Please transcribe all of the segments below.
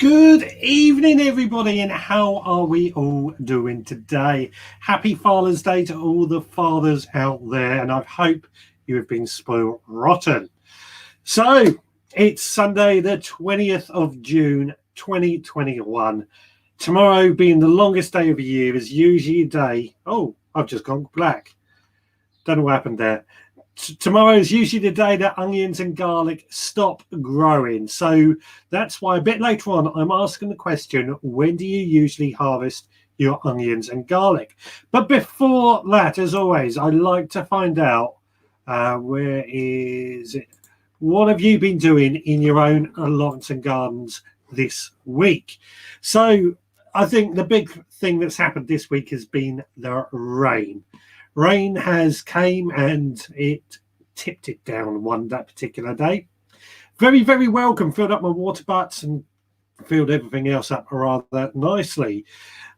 Good evening, everybody, and how are we all doing today? Happy Father's Day to all the fathers out there, and I hope you have been spoiled rotten. So, it's Sunday, the 20th of June, 2021. Tomorrow being the longest day of the year is usually a day. Oh, I've just gone black. Don't know what happened there. Tomorrow is usually the day that onions and garlic stop growing. So that's why a bit later on, I'm asking the question, when do you usually harvest your onions and garlic? But before that, as always, I like to find out, where is it? What have you been doing in your own allotments and gardens this week? So I think the big thing that's happened this week has been the rain. Rain has came and it tipped it down that particular day. Very, very welcome. Filled up my water butts and filled everything else up rather nicely.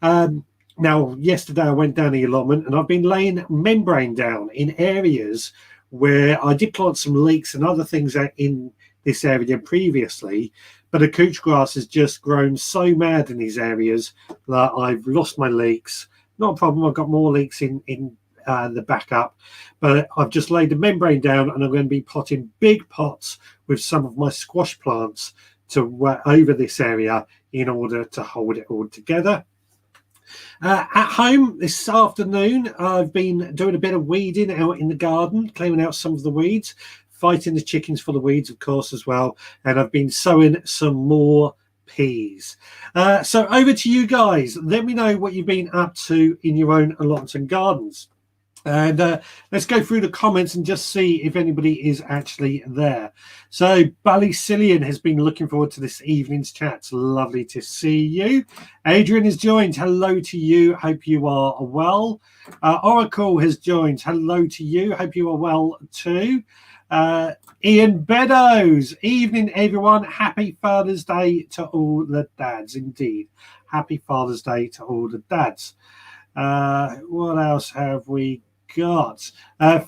Now, yesterday I went down the allotment and I've been laying membrane down in areas where I did plant some leeks and other things in this area previously, but the couch grass has just grown so mad in these areas that I've lost my leeks. Not a problem. I've got more leeks in the backup, but I've just laid the membrane down and I'm going to be potting big pots with some of my squash plants to over this area in order to hold it all together. At home this afternoon, I've been doing a bit of weeding out in the garden, clearing out some of the weeds, fighting the chickens for the weeds, of course, as well. And I've been sowing some more peas. So over to you guys. Let me know what you've been up to in your own allotments and gardens. And let's go through the comments and just see if anybody is actually there. So Ballycillian has been looking forward to this evening's chat. Lovely to see you. Adrian has joined. Hello to you. Hope you are well. Oracle has joined. Hello to you. Hope you are well too. Ian Beddoes. Evening, everyone. Happy Father's Day to all the dads. Indeed. Happy Father's Day to all the dads. What else have we got?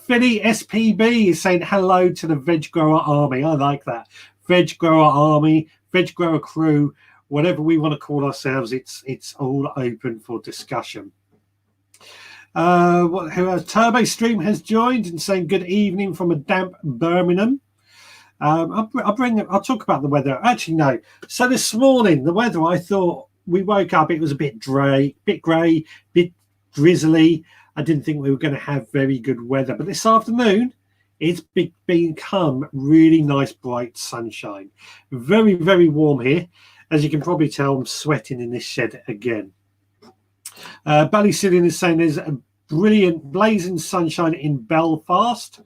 Philly SPB is saying hello to the Veg Grower Army. I like that. Veg Grower Army, Veg Grower Crew, whatever we want to call ourselves, it's all open for discussion. Who else? Turbo Stream has joined and saying good evening from a damp Birmingham. I'll talk about the weather. Actually, no. So this morning, the weather, I thought we woke up, it was a bit grey, bit drizzly. I didn't think we were going to have very good weather, but this afternoon it's become really nice bright sunshine. Very, very warm here. As you can probably tell, I'm sweating in this shed again. Ballycillian is saying there's a brilliant blazing sunshine in Belfast,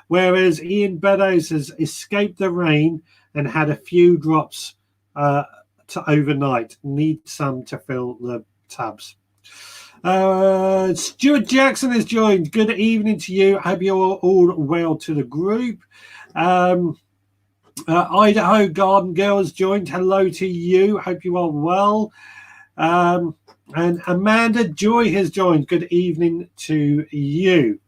whereas Ian Beddoes has escaped the rain and had a few drops to overnight. Need some to fill the tubs. Stuart Jackson has joined. Good evening to you. I hope you're all well to the group. Idaho Garden Girl has joined. Hello to you. Hope you are well. And Amanda Joy has joined. Good evening to you.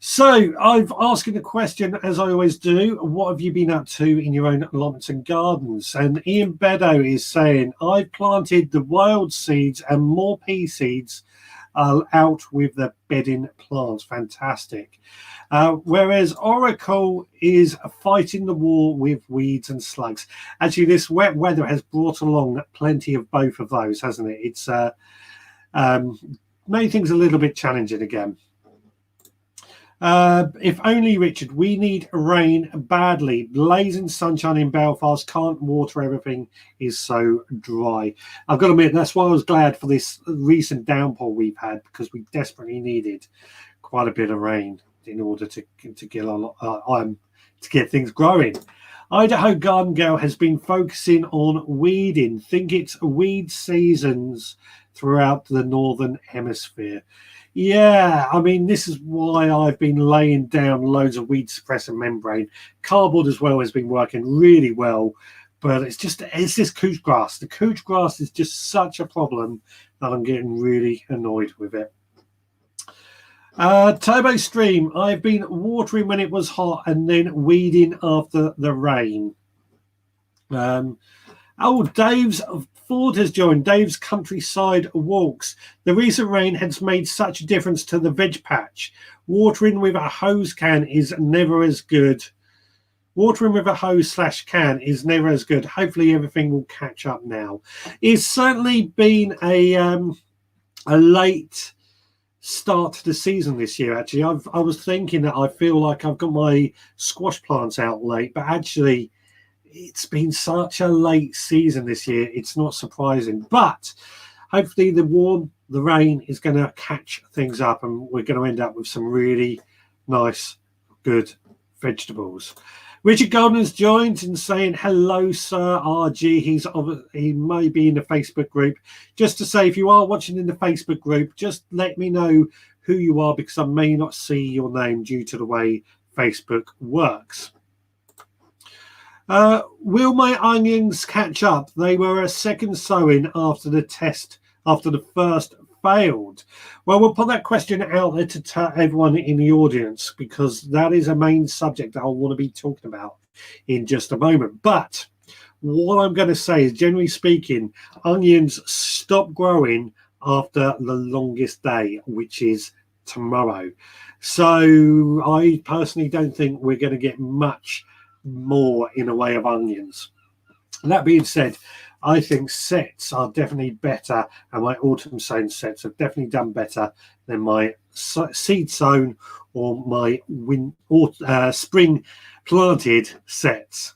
So I've asked the question, as I always do, what have you been up to in your own allotments and gardens? And Ian Beddoe is saying, I've planted the wild seeds and more pea seeds out with the bedding plants. Fantastic. Whereas Oracle is fighting the war with weeds and slugs. Actually, this wet weather has brought along plenty of both of those, hasn't it? It's made things a little bit challenging again. If only, Richard, we need rain badly. Blazing sunshine in Belfast, can't water everything, is so dry. I've got to admit, that's why I was glad for this recent downpour we've had, because we desperately needed quite a bit of rain in order to get things growing. Idaho Garden Girl has been focusing on weeding. Think it's weed seasons throughout the Northern Hemisphere. Yeah, I mean, this is why I've been laying down loads of weed suppressor membrane. Cardboard as well has been working really well, but it's this couch grass. The couch grass is just such a problem that I'm getting really annoyed with it. Turbo Stream, I've been watering when it was hot and then weeding after the rain. Oh, Dave's Ford has joined. Dave's Countryside Walks. The recent rain has made such a difference to the veg patch. Watering with a hose can is never as good. Watering with a hose/can is never as good. Hopefully everything will catch up now. It's certainly been a late start to the season this year. Actually, I was thinking that I feel like I've got my squash plants out late, but actually it's been such a late season this year. It's not surprising, but hopefully the rain is going to catch things up, and we're going to end up with some really nice, good vegetables. Richard Golden's joined and saying hello, Sir RG. He may be in the Facebook group. Just to say, if you are watching in the Facebook group, just let me know who you are, because I may not see your name due to the way Facebook works. Will my onions catch up? They were a second sowing after the first failed. Well, we'll put that question out there to everyone in the audience, because that is a main subject I want to be talking about in just a moment. But what I'm going to say is, generally speaking, onions stop growing after the longest day, which is tomorrow. So I personally don't think we're going to get much more in a way of onions. That being said, I think sets are definitely better, and my autumn sown sets have definitely done better than my seed sown or my spring planted sets.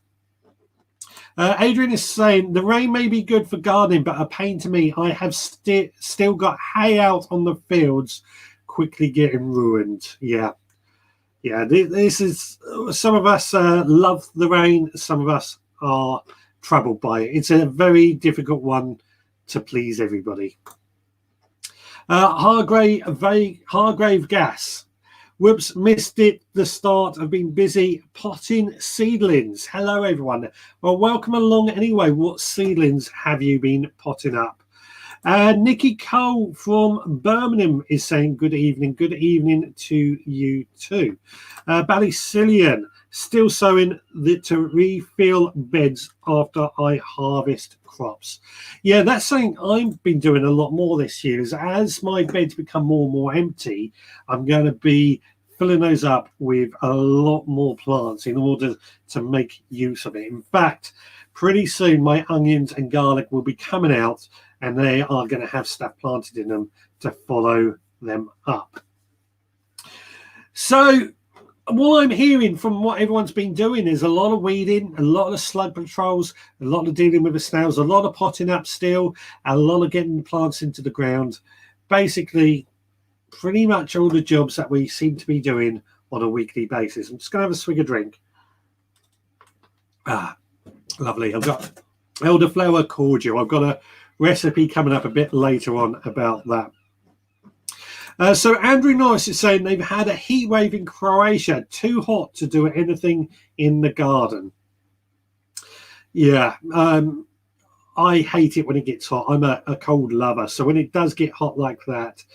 Adrian is saying the rain may be good for gardening, but a pain to me. I have still got hay out on the fields, quickly getting ruined. Yeah, this is, some of us love the rain, some of us are troubled by it. It's a very difficult one to please everybody. Hargrave Gas. Whoops, missed it. The start. I've been busy potting seedlings. Hello, everyone. Well, welcome along anyway. What seedlings have you been potting up? Nikki Cole from Birmingham is saying good evening. Good evening to you too. Ballycillian, still sowing to refill beds after I harvest crops. Yeah, that's something I've been doing a lot more this year. Is as my beds become more and more empty, I'm going to be filling those up with a lot more plants in order to make use of it. In fact, pretty soon my onions and garlic will be coming out, and they are going to have stuff planted in them to follow them up. So what I'm hearing from what everyone's been doing is a lot of weeding, a lot of slug patrols, a lot of dealing with the snails, a lot of potting up still, a lot of getting plants into the ground. Basically, pretty much all the jobs that we seem to be doing on a weekly basis. I'm just going to have a swig of drink. Ah, lovely. I've got elderflower cordial. I've got a recipe coming up a bit later on about that. So Andrew Norris is saying they've had a heat wave in Croatia, too hot to do anything in the garden. Yeah, I hate it when it gets hot. I'm a cold lover. So when it does get hot like that,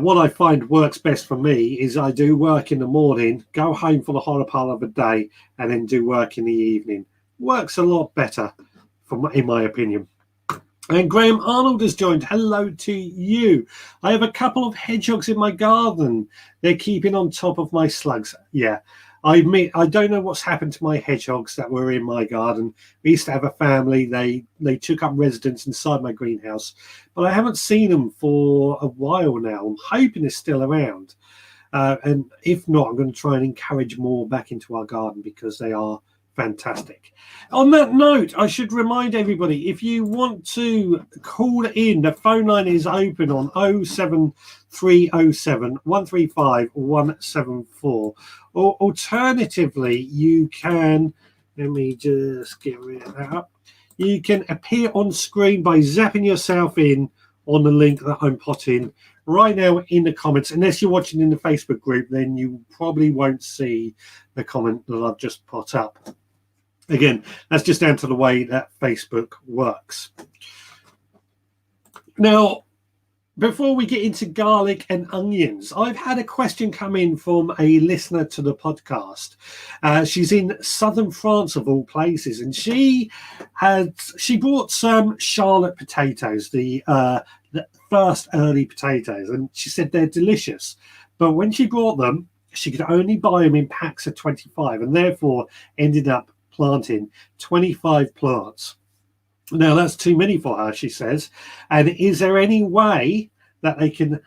what I find works best for me is I do work in the morning, go home for the hotter part of the day, and then do work in the evening. Works a lot better, in my opinion. And Graham Arnold has joined. Hello to you. I have a couple of hedgehogs in my garden. They're keeping on top of my slugs. Yeah, I admit, I don't know what's happened to my hedgehogs that were in my garden. We used to have a family. They took up residence inside my greenhouse, but I haven't seen them for a while now. I'm hoping they're still around. And if not, I'm going to try and encourage more back into our garden, because they are fantastic. On that note, I should remind everybody, if you want to call in, the phone line is open on 07307 135 174. Or alternatively, you can, let me just get rid of that up. You can appear on screen by zapping yourself in on the link that I'm putting right now in the comments. Unless you're watching in the Facebook group, then you probably won't see the comment that I've just put up. Again, that's just down to the way that Facebook works. Now, before we get into garlic and onions, I've had a question come in from a listener to the podcast. She's in southern France, of all places, and she brought some Charlotte potatoes, the first early potatoes, and she said they're delicious. But when she brought them, she could only buy them in packs of 25, and therefore ended up planting 25 plants. Now, that's too many for her, she says. And is there any way that they can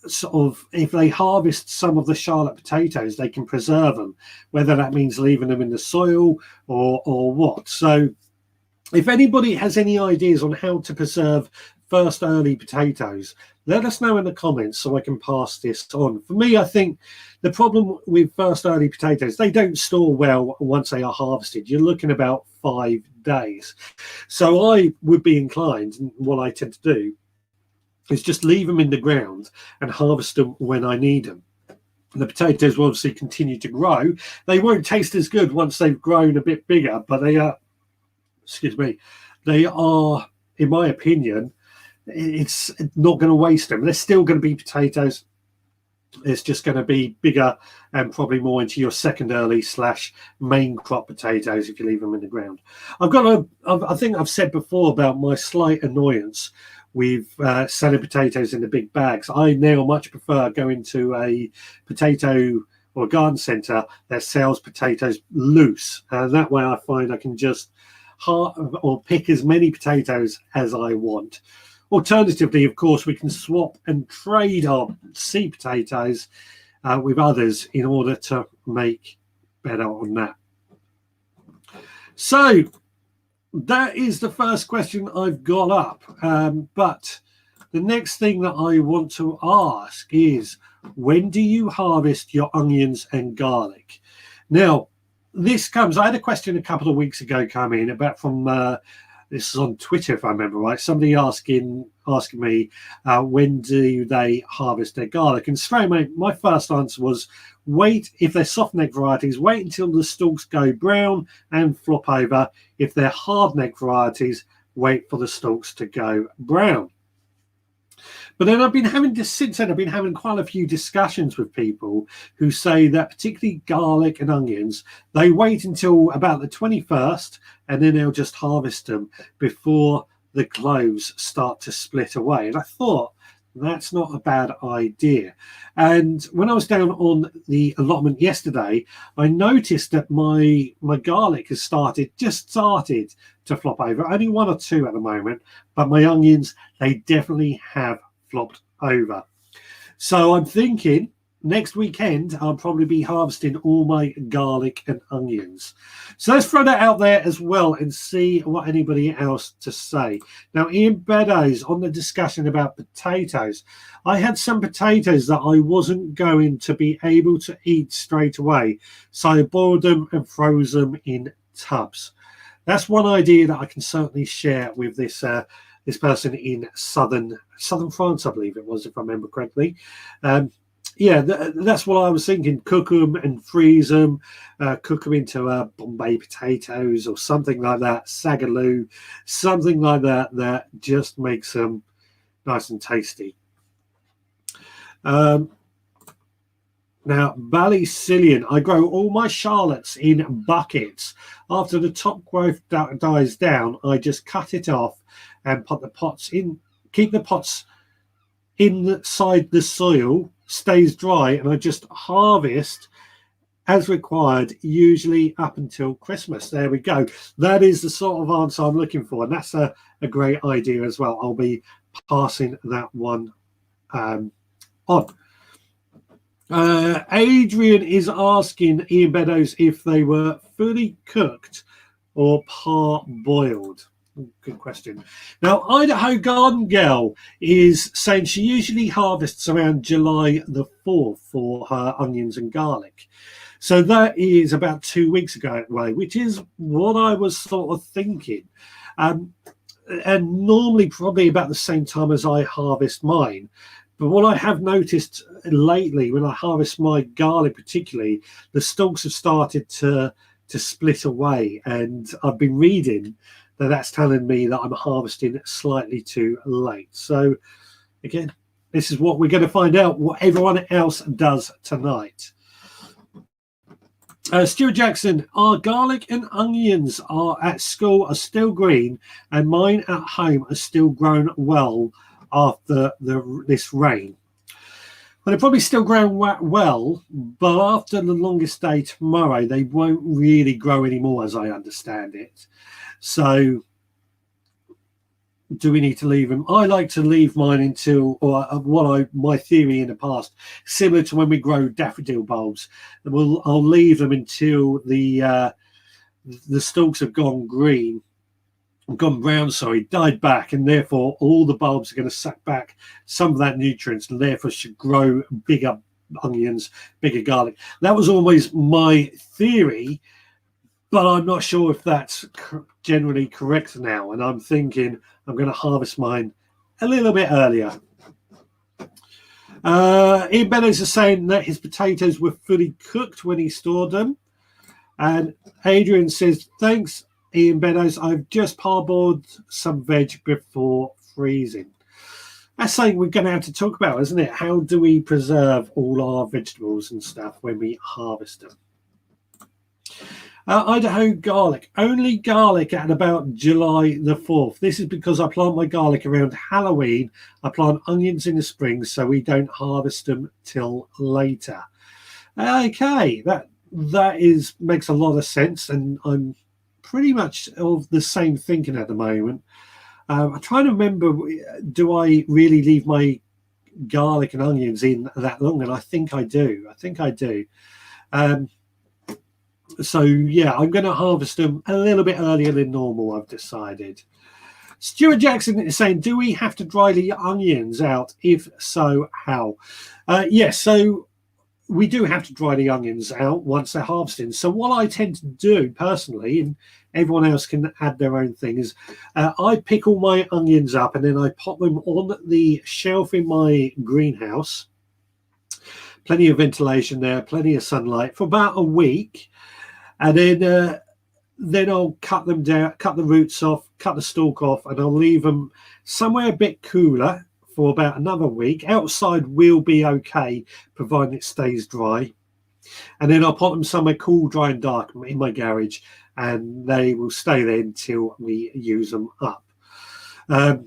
sort of, if they harvest some of the Charlotte potatoes, they can preserve them, whether that means leaving them in the soil or what? So if anybody has any ideas on how to preserve first early potatoes, let us know in the comments so I can pass this on. For me, I think the problem with first early potatoes, they don't store well once they are harvested. You're looking about 5 days. So I would be inclined, and what I tend to do, is just leave them in the ground and harvest them when I need them. The potatoes will obviously continue to grow. They won't taste as good once they've grown a bit bigger, but they are, they are, in my opinion, it's not going to waste them. They're still going to be potatoes. It's just going to be bigger and probably more into your second early / main crop potatoes if you leave them in the ground. I think I've said before about my slight annoyance with selling potatoes in the big bags. I now much prefer going to a potato or garden centre that sells potatoes loose. And that way I find I can just pick as many potatoes as I want. Alternatively, of course, we can swap and trade our seed potatoes with others in order to make better on that. So that is the first question I've got up. But the next thing that I want to ask is, when do you harvest your onions and garlic? Now, this comes, I had a question a couple of weeks ago come in about from, this is on Twitter if I remember right, somebody asking me when do they harvest their garlic, and straight away my first answer was, wait, if they're soft neck varieties, wait until the stalks go brown and flop over. If they're hard neck varieties, wait for the stalks to go brown. But then since then I've been having quite a few discussions with people who say that particularly garlic and onions, they wait until about the 21st and then they'll just harvest them before the cloves start to split away. And I thought, that's not a bad idea. And when I was down on the allotment yesterday, I noticed that my garlic has started to flop over. Only 1 or 2 at the moment, but my onions, they definitely have flopped over. So I'm thinking next weekend I'll probably be harvesting all my garlic and onions. So let's throw that out there as well and see what anybody else to say. Now, Ian Beddoes on the discussion about potatoes. I had some potatoes that I wasn't going to be able to eat straight away, so I boiled them and froze them in tubs. That's one idea that I can certainly share with this person in southern France, I believe it was, if I remember correctly. Yeah, that's what I was thinking. Cook them and freeze them, cook them into Bombay potatoes or something like that, sagaloo, something like that, that just makes them nice and tasty. Now, Ballycillian, I grow all my Charlottes in buckets. After the top growth dies down, I just cut it off and put the pots in, keep the pots inside the soil, stays dry, and I just harvest as required, usually up until Christmas. There we go. That is the sort of answer I'm looking for, and that's a great idea as well. I'll be passing that one on. Adrian is asking Ian Beddoes if they were fully cooked or part-boiled. Good question. Now, Idaho Garden Girl is saying she usually harvests around July the 4th for her onions and garlic. So that is about 2 weeks ago, which is what I was sort of thinking. And normally probably about the same time as I harvest mine. But what I have noticed lately, when I harvest my garlic particularly, the stalks have started to split away. And I've been reading then that's telling me that I'm harvesting slightly too late. So again, this is what we're going to find out what everyone else does tonight. Stuart Jackson, our garlic and onions are at school are still green, and mine at home are still grown well after this rain. Well, they're probably still growing well, but after the longest day tomorrow, they won't really grow anymore, as I understand it. So do we need to leave them? I like to leave mine until, or my theory in the past, similar to when we grow daffodil bulbs, I'll leave them until the stalks have gone brown, died back, and therefore all the bulbs are going to suck back some of that nutrients, and therefore should grow bigger onions, bigger garlic. That was always my theory, but I'm not sure if that's generally correct now, and I'm thinking I'm going to harvest mine a little bit earlier. Ian Beddoes is saying that his potatoes were fully cooked when he stored them, and Adrian says, thanks Ian Beddoes, I've just parboiled some veg before freezing. That's something we're going to have to talk about, isn't it? How do we preserve all our vegetables and stuff when we harvest them? Idaho garlic. Only garlic at about July the 4th. This is because I plant my garlic around Halloween. I plant onions in the spring, so we don't harvest them till later. Okay, that makes a lot of sense, and I'm pretty much of the same thinking at the moment. I'm trying to remember, do I really leave my garlic and onions in that long? And I think I do. So yeah, I'm going to harvest them a little bit earlier than normal, I've decided. Stuart Jackson is saying, do we have to dry the onions out? If so, how? Yes, so we do have to dry the onions out once they're harvested. So what I tend to do personally, and everyone else can add their own thing, is I pick all my onions up and then I pop them on the shelf in my greenhouse. Plenty of ventilation there, plenty of sunlight for about a week. And then I'll cut them down, cut the roots off, cut the stalk off, and I'll leave them somewhere a bit cooler for about another week. Outside will be okay, providing it stays dry. And then I'll put them somewhere cool, dry and dark in my garage, and they will stay there until we use them up.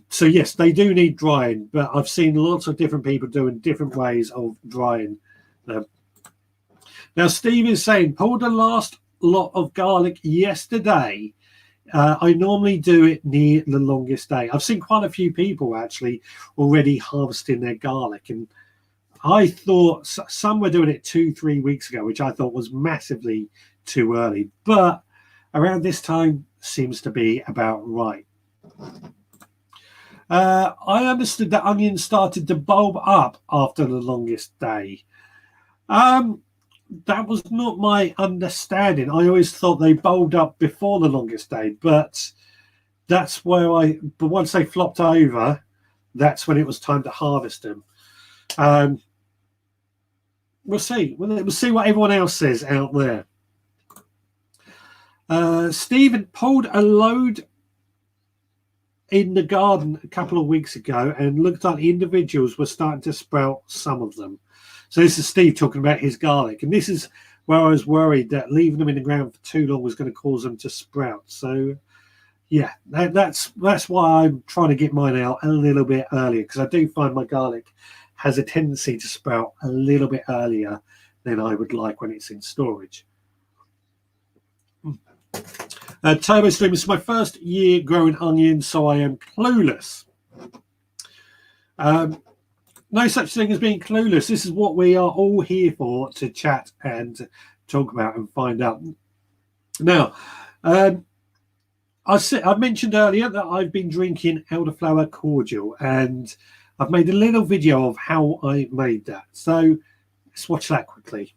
So yes, they do need drying, but I've seen lots of different people doing different ways of drying them. Now Steve is saying, pulled the last lot of garlic yesterday. I normally do it near the longest day. I've seen quite a few people actually already harvesting their garlic, and I thought some were doing it 2-3 weeks ago, which I thought was massively too early, but around this time seems to be about right. I understood that onions started to bulb up after the longest day. That was not my understanding. I always thought they bulbed up before the longest day, but that's where but once they flopped over, that's when it was time to harvest them. We'll see. We'll see what everyone else says out there. Stephen pulled a load in the garden a couple of weeks ago and looked like the individuals were starting to sprout, some of them. So this is Steve talking about his garlic, and this is where I was worried that leaving them in the ground for too long was going to cause them to sprout. So yeah, that's why I'm trying to get mine out a little bit earlier, because I do find my garlic has a tendency to sprout a little bit earlier than I would like when it's in storage. Turbo Stream, this is my first year growing onions, so I am clueless. No such thing as being clueless. This is what we are all here for, to chat and talk about and find out. Now, I mentioned earlier that I've been drinking elderflower cordial, and I've made a little video of how I made that. So let's watch that quickly.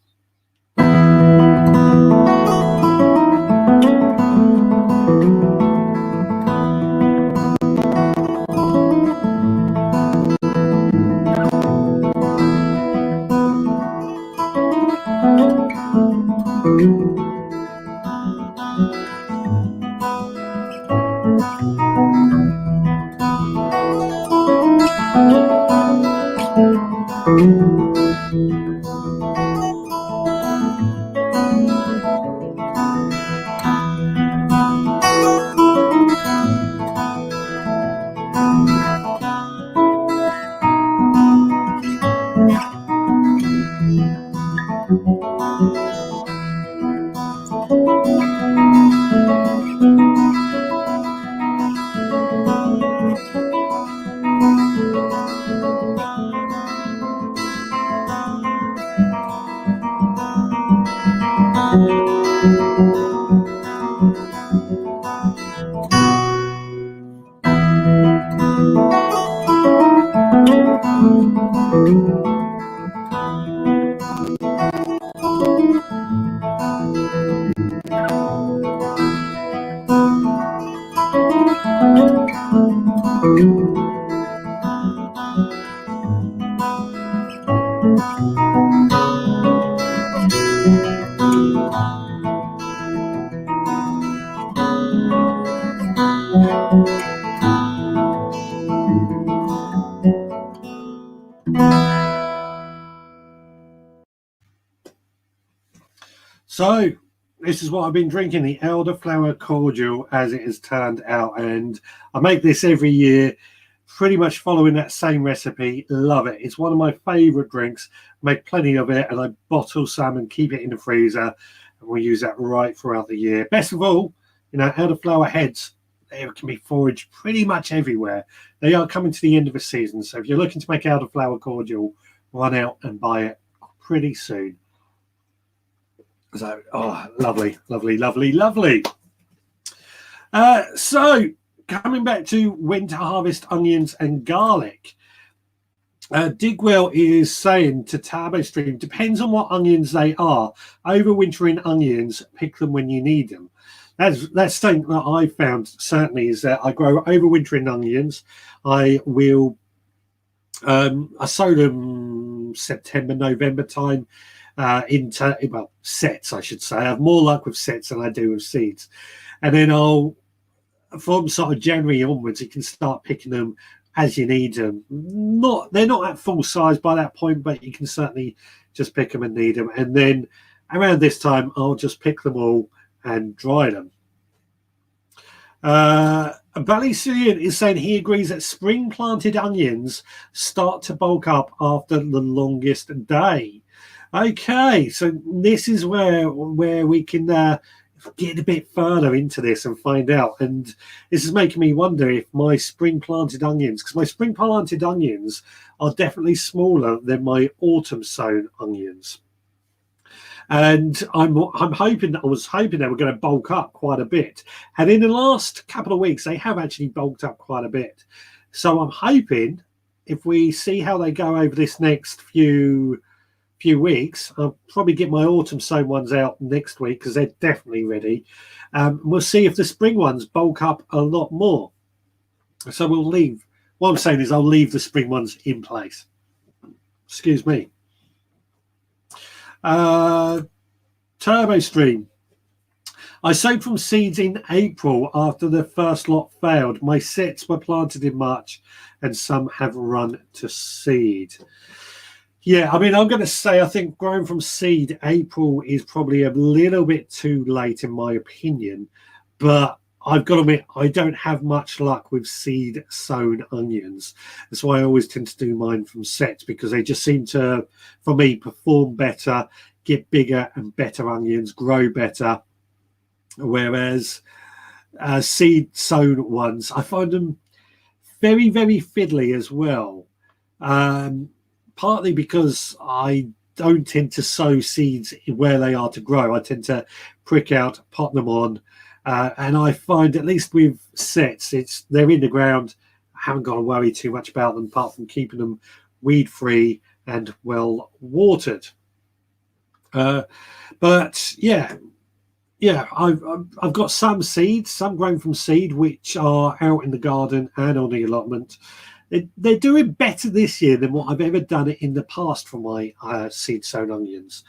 So this is what I've been drinking, the elderflower cordial, as it has turned out, and I make this every year, pretty much following that same recipe. Love it. It's one of my favorite drinks. Make plenty of it, and I bottle some and keep it in the freezer, and we use that right throughout the year. Best of all, elderflower heads, they can be foraged pretty much everywhere. They are coming to the end of the season, so if you're looking to make elderflower cordial, run out and buy it pretty soon. So, lovely, lovely, lovely, lovely. So, coming back to when to harvest onions and garlic. Digwell is saying to Turbo Stream, depends on what onions they are. Overwintering onions, pick them when you need them. That's something that I found, certainly, is that I grow overwintering onions. I will, I sow them September, November time. Into sets, I should say. I have more luck with sets than I do with seeds, and then from sort of January onwards, you can start picking them as you need them. They're not at full size by that point, but you can certainly just pick them and need them. And then around this time, I'll just pick them all and dry them. Ballysian is saying he agrees that spring planted onions start to bulk up after the longest day. Okay, so this is where we can get a bit further into this and find out. And this is making me wonder if my spring planted onions, because my spring planted onions are definitely smaller than my autumn sown onions. And I was hoping they were going to bulk up quite a bit. And in the last couple of weeks, they have actually bulked up quite a bit. So I'm hoping if we see how they go over this next few weeks, I'll probably get my autumn sown ones out next week because they're definitely ready. We'll see if the spring ones bulk up a lot more. So we'll leave. What I'm saying is I'll leave the spring ones in place. Excuse me. Turbo Stream. I sowed from seeds in April after the first lot failed. My sets were planted in March and some have run to seed. Yeah, I mean, I'm going to say I think growing from seed April is probably a little bit too late in my opinion, but I've got to admit I don't have much luck with seed sown onions. That's why I always tend to do mine from sets, because they just seem to, for me, perform better, get bigger and better onions, grow better. Whereas seed sown ones, I find them very, very fiddly as well. Partly because I don't tend to sow seeds where they are to grow. I tend to prick out, pot them on, and I find, at least with sets, they're in the ground. I haven't got to worry too much about them, apart from keeping them weed free and well watered. But yeah, I've got some seeds, some grown from seed, which are out in the garden and on the allotment. They're doing better this year than what I've ever done in the past for my seed sown onions,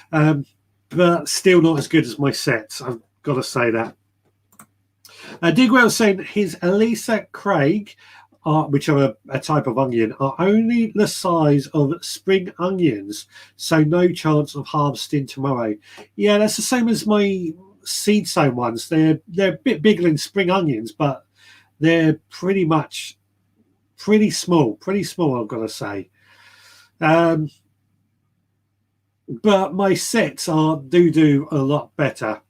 but still not as good as my sets. I've got to say that. Digwell saying his Elisa Craig which are a type of onion, are only the size of spring onions, so no chance of harvesting tomorrow. Yeah, that's the same as my seed sown ones. They're a bit bigger than spring onions, but they're pretty small. Pretty small, I've got to say. But my sets do a lot better.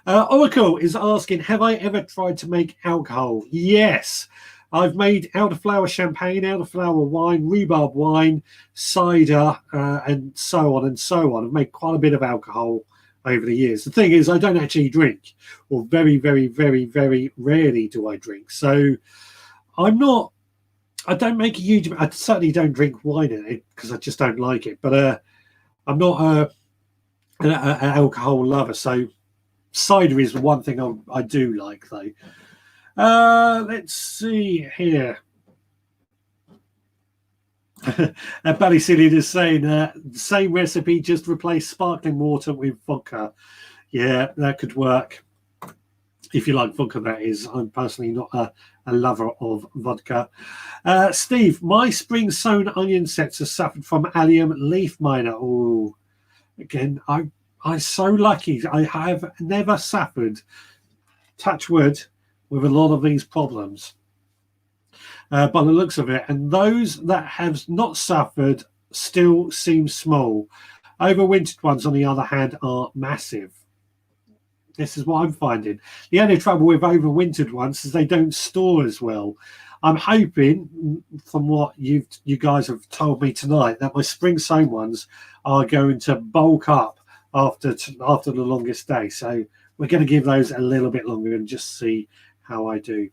Oracle is asking, have I ever tried to make alcohol? Yes. I've made elderflower champagne, elderflower wine, rhubarb wine, cider, and so on and so on. I've made quite a bit of alcohol over the years. The thing is, I don't actually drink, or very, very, very, very rarely do I drink. So I don't make a huge, I certainly don't drink wine in it because I just don't like it. But I'm not an alcohol lover, so cider is one thing I do like, though. Let's see here. Ballycillian is saying the same recipe, just replace sparkling water with vodka. Yeah, that could work. If you like vodka, that is. I'm personally not a lover of vodka. Steve, my spring sown onion sets have suffered from allium leaf miner. Oh, again, I'm so lucky. I have never suffered, touch wood, with a lot of these problems by the looks of it. And those that have not suffered still seem small. Overwintered ones, on the other hand, are massive. This is what I'm finding. The only trouble with overwintered ones is they don't store as well. I'm hoping, from what you guys have told me tonight, that my spring sown ones are going to bulk up after the longest day. So we're going to give those a little bit longer and just see how I do.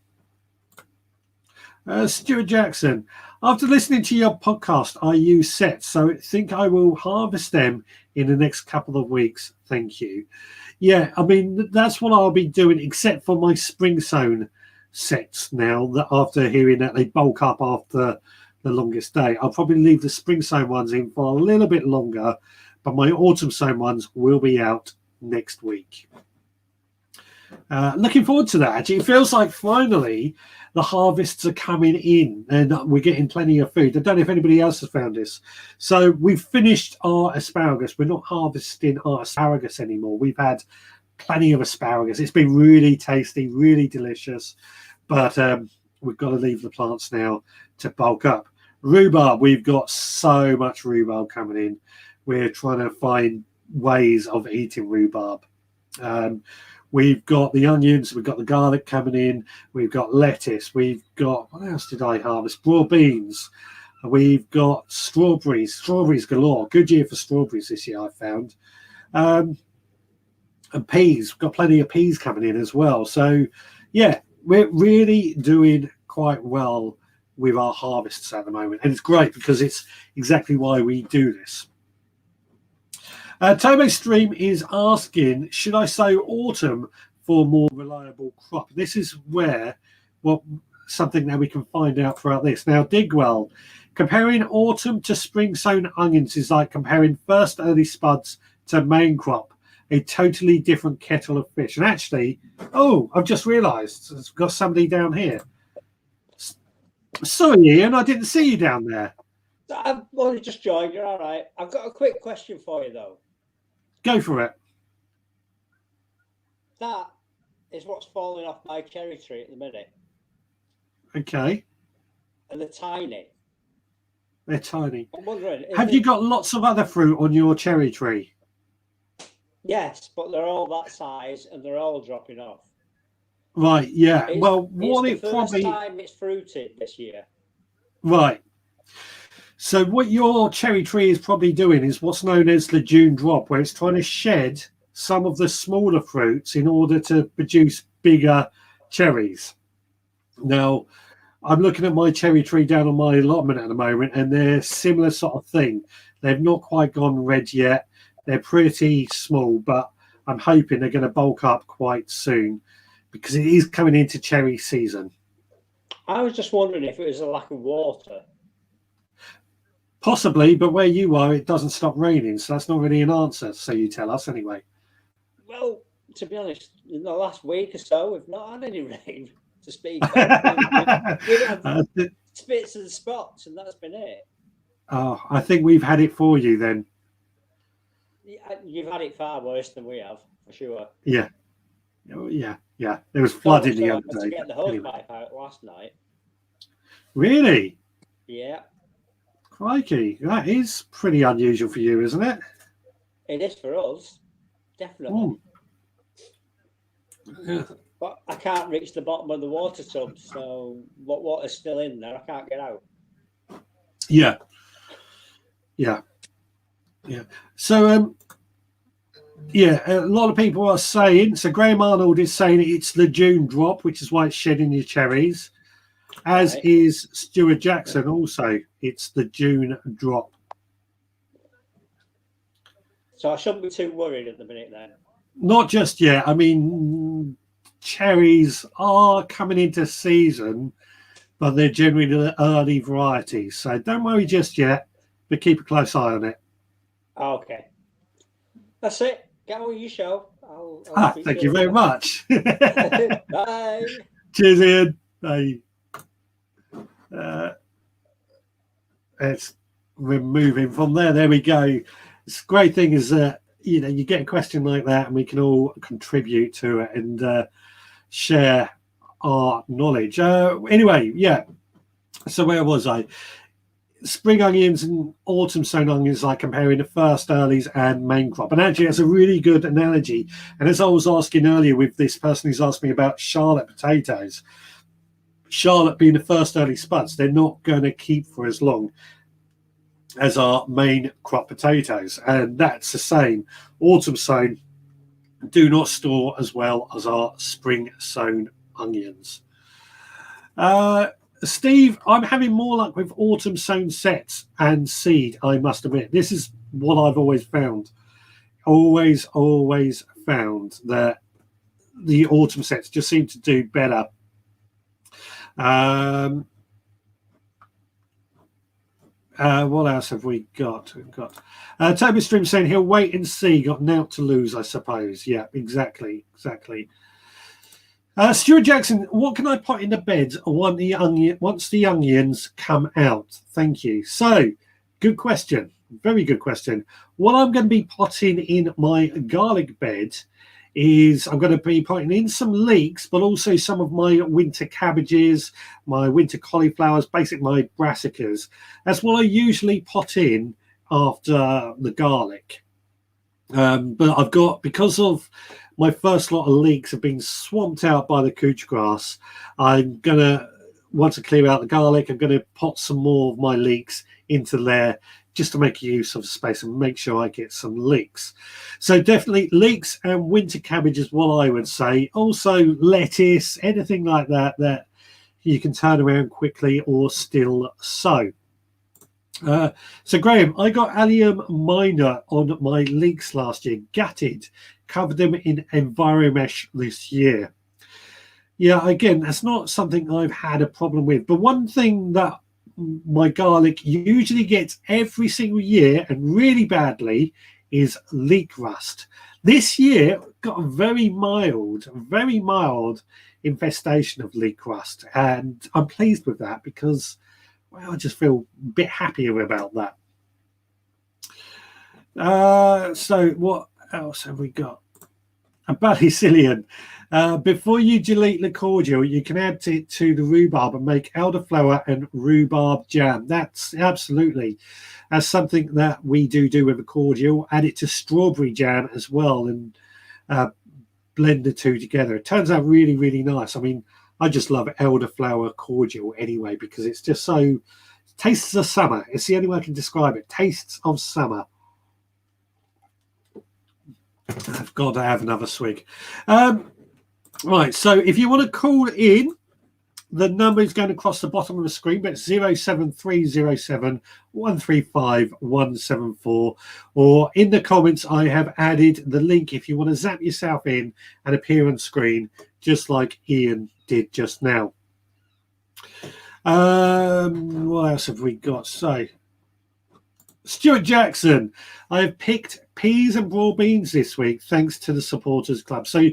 Stuart Jackson, after listening to your podcast, I use sets, so I think I will harvest them in the next couple of weeks. Thank you. Yeah, I mean, that's what I'll be doing, except for my spring sown sets now, that after hearing that they bulk up after the longest day. I'll probably leave the spring sown ones in for a little bit longer, but my autumn sown ones will be out next week. Looking forward to that, actually. It feels like finally the harvests are coming in and we're getting plenty of food. I don't know if anybody else has found this. So we've finished our asparagus. We're not harvesting our asparagus anymore. We've had plenty of asparagus. It's been really tasty, really delicious, but we've got to leave the plants now to bulk up. Rhubarb, we've got so much rhubarb coming in. We're trying to find ways of eating rhubarb. We've got the onions, we've got the garlic coming in, we've got lettuce, we've got, what else did I harvest? Broad beans. We've got strawberries galore. Good year for strawberries this year, I found. And peas, we've got plenty of peas coming in as well. So, yeah, we're really doing quite well with our harvests at the moment. And it's great because it's exactly why we do this. Tomo Stream is asking, should I sow autumn for a more reliable crop? This is where something that we can find out throughout this. Now, Digwell, comparing autumn to spring sown onions is like comparing first early spuds to main crop, a totally different kettle of fish. And actually, I've just realised I've got somebody down here. Sorry, Ian, I didn't see you down there. I've only just joined. You're all right. I've got a quick question for you, though. Go for it. That is what's falling off my cherry tree at the minute. Okay. And they're tiny. They're tiny. I'm wondering, have you got lots of other fruit on your cherry tree? Yes, but they're all that size and they're all dropping off. Right, yeah. It's the first time it's fruited this year. Right. So what your cherry tree is probably doing is what's known as the June drop, where it's trying to shed some of the smaller fruits in order to produce bigger cherries. Now, I'm looking at my cherry tree down on my allotment at the moment, and they're similar sort of thing. They've not quite gone red yet. They're pretty small, but I'm hoping they're going to bulk up quite soon because it is coming into cherry season. I was just wondering if it was a lack of water. Possibly, but where you are, it doesn't stop raining, so that's not really an answer, so you tell us anyway. Well, to be honest, in the last week or so, we've not had any rain. to speak of. We've had Uh, spits and spots, and that's been it. oh, I think we've had it for you then. You've had it far worse than we have, for sure. Yeah. Oh, yeah. There was So flooding much the so I other had to day. get the hose Anyway. pipe out last night. Really? Yeah, Crikey. That is pretty unusual for you, isn't it? it is for us, definitely. Yeah. But I can't reach the bottom of the water tub, so what water's still in there, I can't get out. Yeah. So, yeah, a lot of people are saying, so Graham Arnold is saying it's the June drop, which is why it's shedding your cherries, as Right. is Stuart Jackson also. It's the June drop. So I shouldn't be too worried at the minute then. Not just yet. I mean, cherries are coming into season, but they're generally the early varieties. So don't worry just yet, but keep a close eye on it. Okay. That's it. Get on with your show. I'll Thank you very much. Bye. Cheers, Ian. Bye. We're moving from there. There we go. It's a great thing is that you get a question like that, and we can all contribute to it and share our knowledge. Anyway, yeah. So where was I? Spring onions and autumn sown onions, like comparing the first earlies and main crop. And actually, it's a really good analogy. And as I was asking earlier with this person who's asked me about Charlotte potatoes, Charlotte being the first early spuds, they're not going to keep for as long as our main crop potatoes. And that's the same. Autumn sown do not store as well as our spring sown onions. Steve, I'm having more luck with autumn sown sets and seed, I must admit. This is what I've always found. Always found that the autumn sets just seem to do better. What else have we got? We've got Toby Stream saying he'll wait and see. Got naught to lose, I suppose. Yeah, exactly. Stuart Jackson, what can I put in the bed once the onions come out? Thank you. So, good question. Very good question. What I'm going to be potting in my garlic bed is I'm going to be putting in some leeks, but also some of my winter cabbages, my winter cauliflowers, basically my brassicas. That's what I usually pot in after the garlic. But I've got, because of my first lot of leeks have been swamped out by the couch grass, I'm going to, once I clear out the garlic, I'm going to pot some more of my leeks into there just to make use of the space and make sure I get some leeks. So definitely leeks and winter cabbage is what I would say. Also lettuce, anything like that that you can turn around quickly or still sow. So Graham, I got allium minor on my leeks last year, gutted, covered them in Enviromesh this year. Yeah, again, that's not something I've had a problem with. But one thing that my garlic usually gets every single year and really badly is leek rust. This year got a very mild infestation of leek rust, and I'm pleased with that because, well, I just feel a bit happier about that. So what else have we got? Balicillion. Before you delete the cordial, you can add it to the rhubarb and make elderflower and rhubarb jam. That's absolutely, that's something that we do with a cordial. Add it to strawberry jam as well and blend the two together. It turns out really nice. I mean, I just love elderflower cordial anyway because it's just so, tastes of summer. It's the only way I can describe it. Tastes of summer. I've got to have another swig. Right, so if you want to call in, the number is going across the bottom of the screen, but it's 07307 135 174. Or in the comments, I have added the link if you want to zap yourself in and appear on screen, just like Ian did just now. What else have we got? So, Stuart Jackson, I have picked peas and broad beans this week thanks to the Supporters Club. So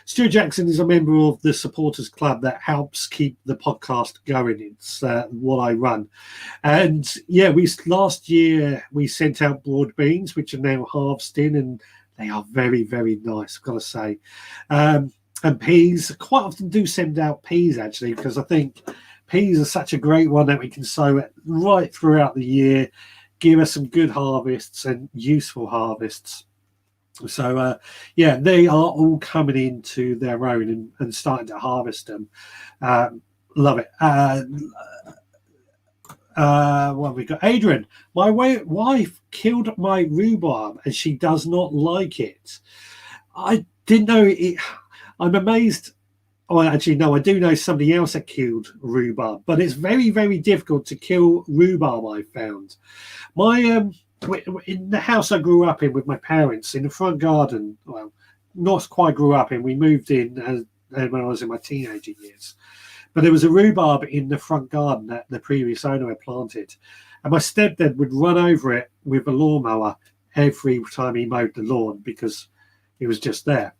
Stuart Jackson is a member of the Supporters Club that helps keep the podcast going. It's what I run. And yeah, last year we sent out broad beans, which are now harvesting, and they are very, very nice, I've got to say. And peas, quite often do send out peas, actually, because I think peas are such a great one that we can sow right throughout the year, give us some good harvests and useful harvests. So, yeah, they are all coming into their own and starting to harvest them. Love it. What have we got? Adrian, my wife killed my rhubarb and she does not like it. I didn't know it. I'm amazed. Oh, actually, no, I do know somebody else that killed rhubarb, but it's very, very difficult to kill rhubarb, I found. In the house I grew up in with my parents, in the front garden, well, not quite grew up in, we moved in when I was in my teenager years. But there was a rhubarb in the front garden that the previous owner had planted. And my stepdad would run over it with a lawnmower every time he mowed the lawn because it was just there.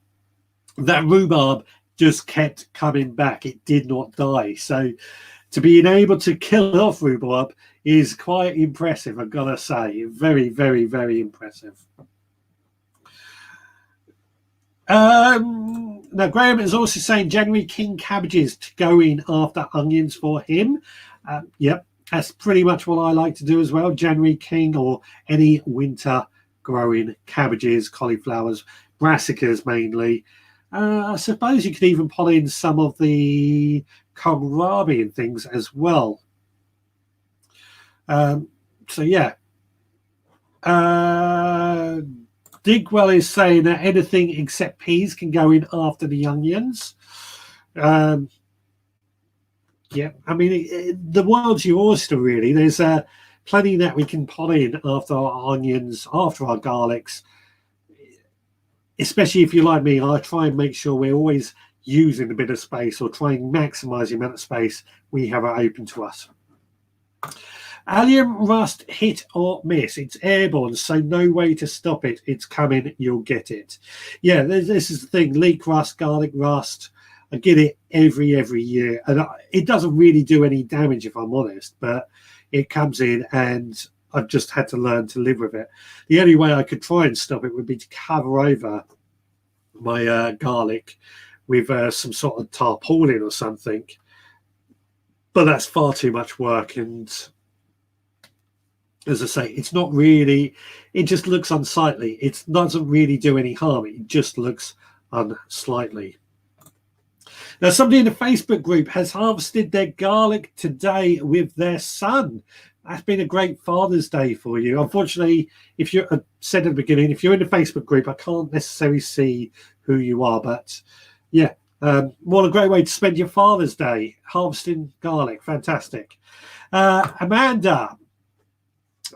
That rhubarb just kept coming back. It did not die. So to be able to kill off rhubarb is quite impressive, I've got to say. Very, very, very impressive. Now, Graham is also saying January King cabbages to go in after onions for him. Yep, that's pretty much what I like to do as well. January King or any winter growing cabbages, cauliflowers, brassicas mainly. I suppose you could even pull in some of the kohlrabi and things as well. So, yeah. Digwell is saying that anything except peas can go in after the onions. Yeah, I mean, the world's your oyster, really. There's plenty that we can pull in after our onions, after our garlics. Especially if you're like me, I try and make sure we're always using a bit of space or try and maximize the amount of space we have open to us. Allium rust, hit or miss. It's airborne, so no way to stop it. It's coming, you'll get it. Yeah, this is the thing. Leek rust, garlic rust. I get it every year. And it doesn't really do any damage, if I'm honest, but it comes in and I've just had to learn to live with it. The only way I could try and stop it would be to cover over my garlic with some sort of tarpaulin or something. But that's far too much work. And as I say, it's not really, it just looks unsightly. It doesn't really do any harm. It just looks unsightly. Now, somebody in the Facebook group has harvested their garlic today with their son. That's been a great Father's Day for you. Unfortunately, if you're said at the beginning, if you're in the Facebook group, I can't necessarily see who you are, but yeah, what a great way to spend your Father's Day, harvesting garlic. Fantastic. Amanda,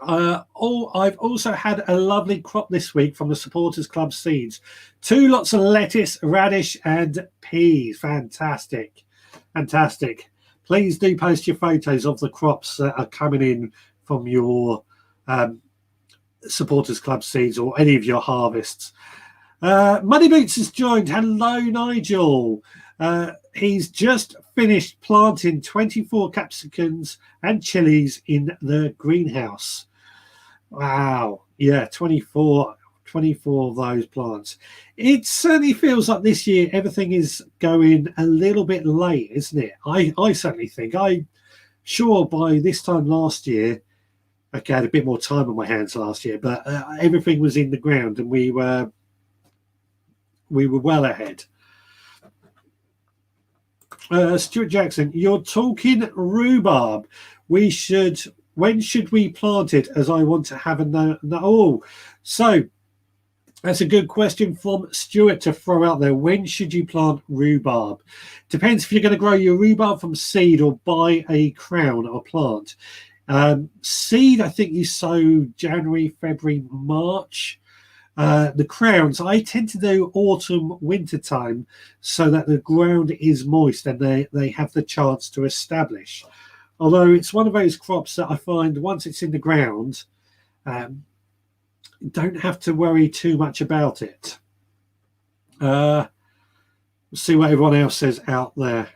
I've also had a lovely crop this week from the Supporters Club seeds. 2 lots of lettuce, radish, and peas. Fantastic. Fantastic. Please do post your photos of the crops that are coming in from your Supporters Club seeds or any of your harvests. Money Boots has joined. Hello, Nigel. He's just finished planting 24 capsicums and chilies in the greenhouse. Wow. Yeah, 24 of those plants. It certainly feels like this year everything is going a little bit late, isn't it? I certainly think. I'm sure by this time last year, okay, I had a bit more time on my hands last year, but everything was in the ground and we were well ahead. Stuart Jackson, you're talking rhubarb. When should we plant it? As I want to have so that's a good question from Stuart to throw out there. When should you plant rhubarb? Depends if you're going to grow your rhubarb from seed or buy a crown or plant. Seed, I think you sow January, February, March. The crowns, I tend to do autumn, winter time so that the ground is moist and they have the chance to establish. Although it's one of those crops that I find once it's in the ground, Don't have to worry too much about it. See what everyone else says out there.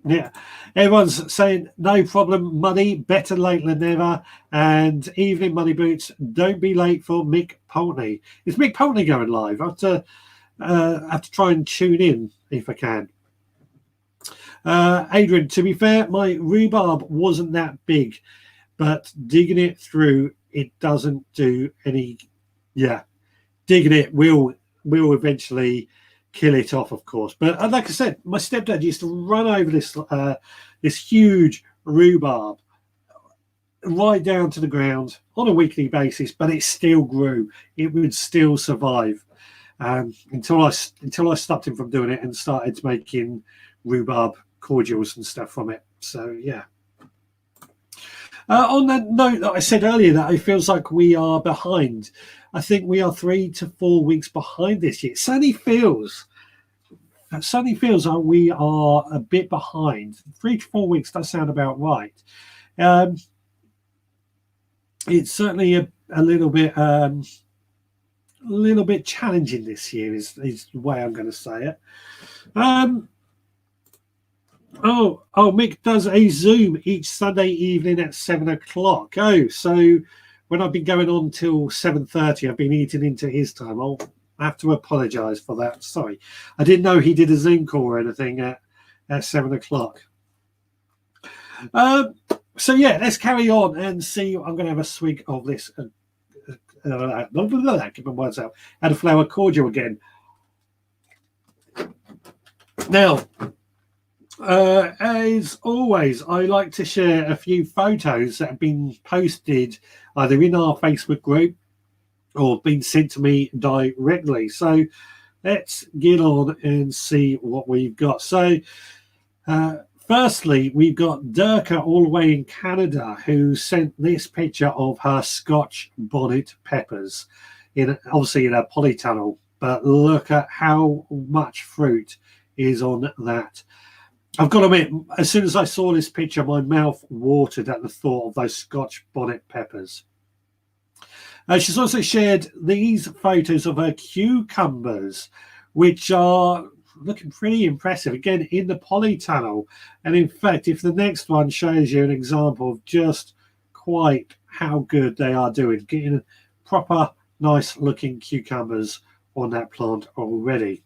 Yeah, everyone's saying no problem, Money, better late than never. And evening, Money Boots, don't be late for Mick Poultney. Is Mick Poultney going live? I have to try and tune in if I can. Adrian, to be fair, my rhubarb wasn't that big, but digging it through, it doesn't do any. Yeah, digging it will eventually kill it off, of course. But like I said, my stepdad used to run over this huge rhubarb right down to the ground on a weekly basis, but it still grew. It would still survive until I stopped him from doing it and started making rhubarb cordials and stuff from it. So yeah. On that note that I said earlier, that it feels like we are behind. I think we are 3 to 4 weeks behind this year. It certainly feels like we are a bit behind. 3 to 4 weeks does sound about right. It's certainly a little bit challenging this year is the way I'm going to say it. Mick does a Zoom each Sunday evening at 7 o'clock. Oh, so when I've been going on till 7:30, I've been eating into his time. I'll have to apologise for that. Sorry. I didn't know he did a Zoom call or anything at 7 o'clock. So yeah, let's carry on and see. I'm going to have a swig of this. Keep my words out. Add a flower cordial again. Now, as always, I like to share a few photos that have been posted either in our Facebook group or been sent to me directly. So let's get on and see what we've got. So firstly, we've got Durka all the way in Canada, who sent this picture of her Scotch bonnet peppers, obviously in a polytunnel. But look at how much fruit is on that. I've got to admit, as soon as I saw this picture, my mouth watered at the thought of those Scotch bonnet peppers. She's also shared these photos of her cucumbers, which are looking pretty impressive, again, in the polytunnel. And in fact, if the next one shows you an example of just quite how good they are doing, getting proper, nice-looking cucumbers on that plant already.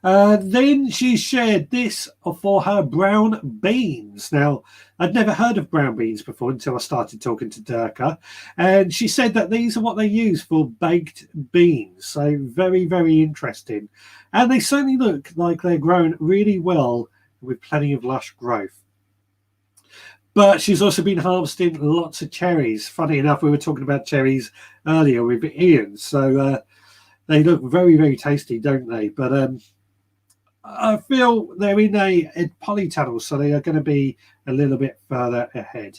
Then she shared this for her brown beans. Now, I'd never heard of brown beans before until I started talking to Durka. And she said that these are what they use for baked beans. So very, very interesting. And they certainly look like they're grown really well with plenty of lush growth. But she's also been harvesting lots of cherries. Funny enough, we were talking about cherries earlier with Ian. So they look very, very tasty, don't they? But I feel they're in a polytunnel, so they are going to be a little bit further ahead.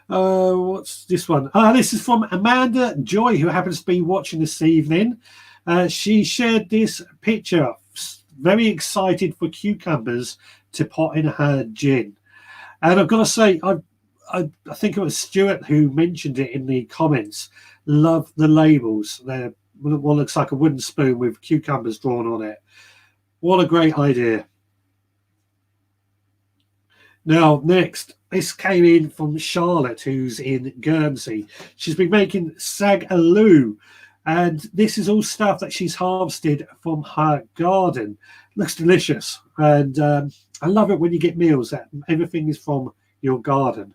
What's this one? This is from Amanda Joy, who happens to be watching this evening. She shared this picture, very excited for cucumbers to pot in her gin. And I've got to say, I think it was Stuart who mentioned it in the comments. Love the labels. They're what looks like a wooden spoon with cucumbers drawn on it. What a great idea. Now, next, this came in from Charlotte, who's in Guernsey. She's been making sagaloo, and this is all stuff that she's harvested from her garden. Looks delicious, and I love it when you get meals that everything is from your garden.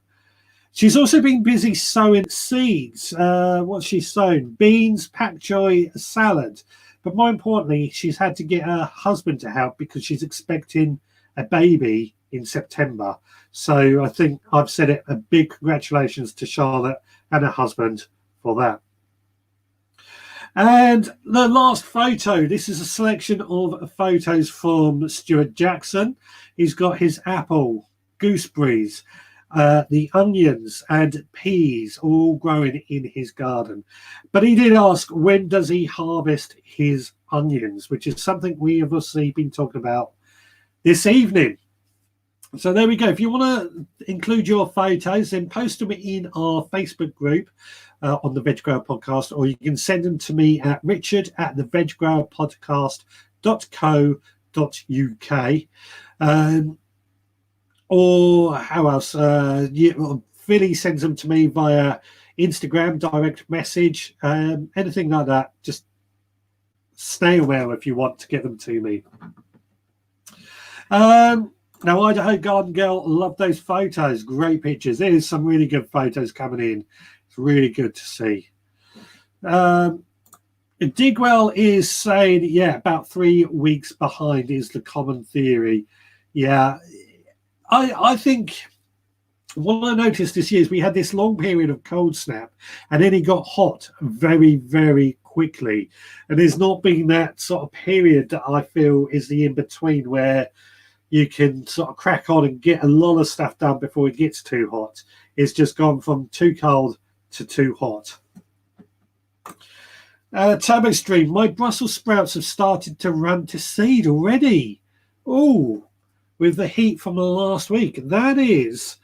She's also been busy sowing seeds. What's she sown? Beans, pak choi, salad. But more importantly, she's had to get her husband to help because she's expecting a baby in September. So I think I've said it, a big congratulations to Charlotte and her husband for that. And the last photo, this is a selection of photos from Stuart Jackson. He's got his apple, gooseberries, the onions and peas all growing in his garden. But he did ask, when does he harvest his onions, which is something we have obviously been talking about this evening. So there we go. If you want to include your photos, then post them in our Facebook group on the Veg Grower Podcast, or you can send them to me at richard@theveggrowerpodcast.co.uk. Or how else? Philly sends them to me via Instagram, direct message, anything like that. Just snail mail if you want to get them to me. Now, Idaho Garden Girl, love those photos. Great pictures. There's some really good photos coming in. It's really good to see. Digwell is saying, yeah, about 3 weeks behind is the common theory. Yeah, I think what I noticed this year is we had this long period of cold snap, and then it got hot very, very quickly. And there's not been that sort of period that I feel is the in-between where you can sort of crack on and get a lot of stuff done before it gets too hot. It's just gone from too cold to too hot. Turbo Stream, my Brussels sprouts have started to run to seed already. Oh, with the heat from the last week. That is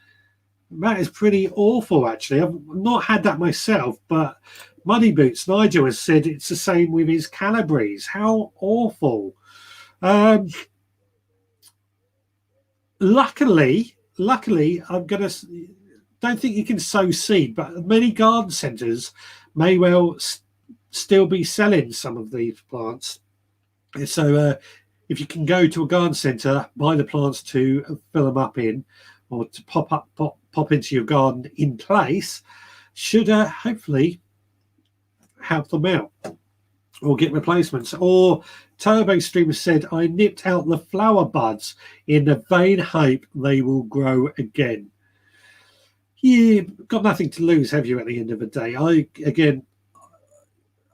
pretty awful, actually. I've not had that myself, but Muddy Boots Nigel has said it's the same with his Calibres. How awful. Luckily, I'm gonna. Don't think you can sow seed, but many garden centres may well still be selling some of these plants. So, if you can go to a garden centre, buy the plants to fill them up in, or to pop into your garden in place, should hopefully help them out, or get replacements. Or Turbo Streamer said, I nipped out the flower buds in the vain hope they will grow again. You've got nothing to lose, have you, at the end of the day?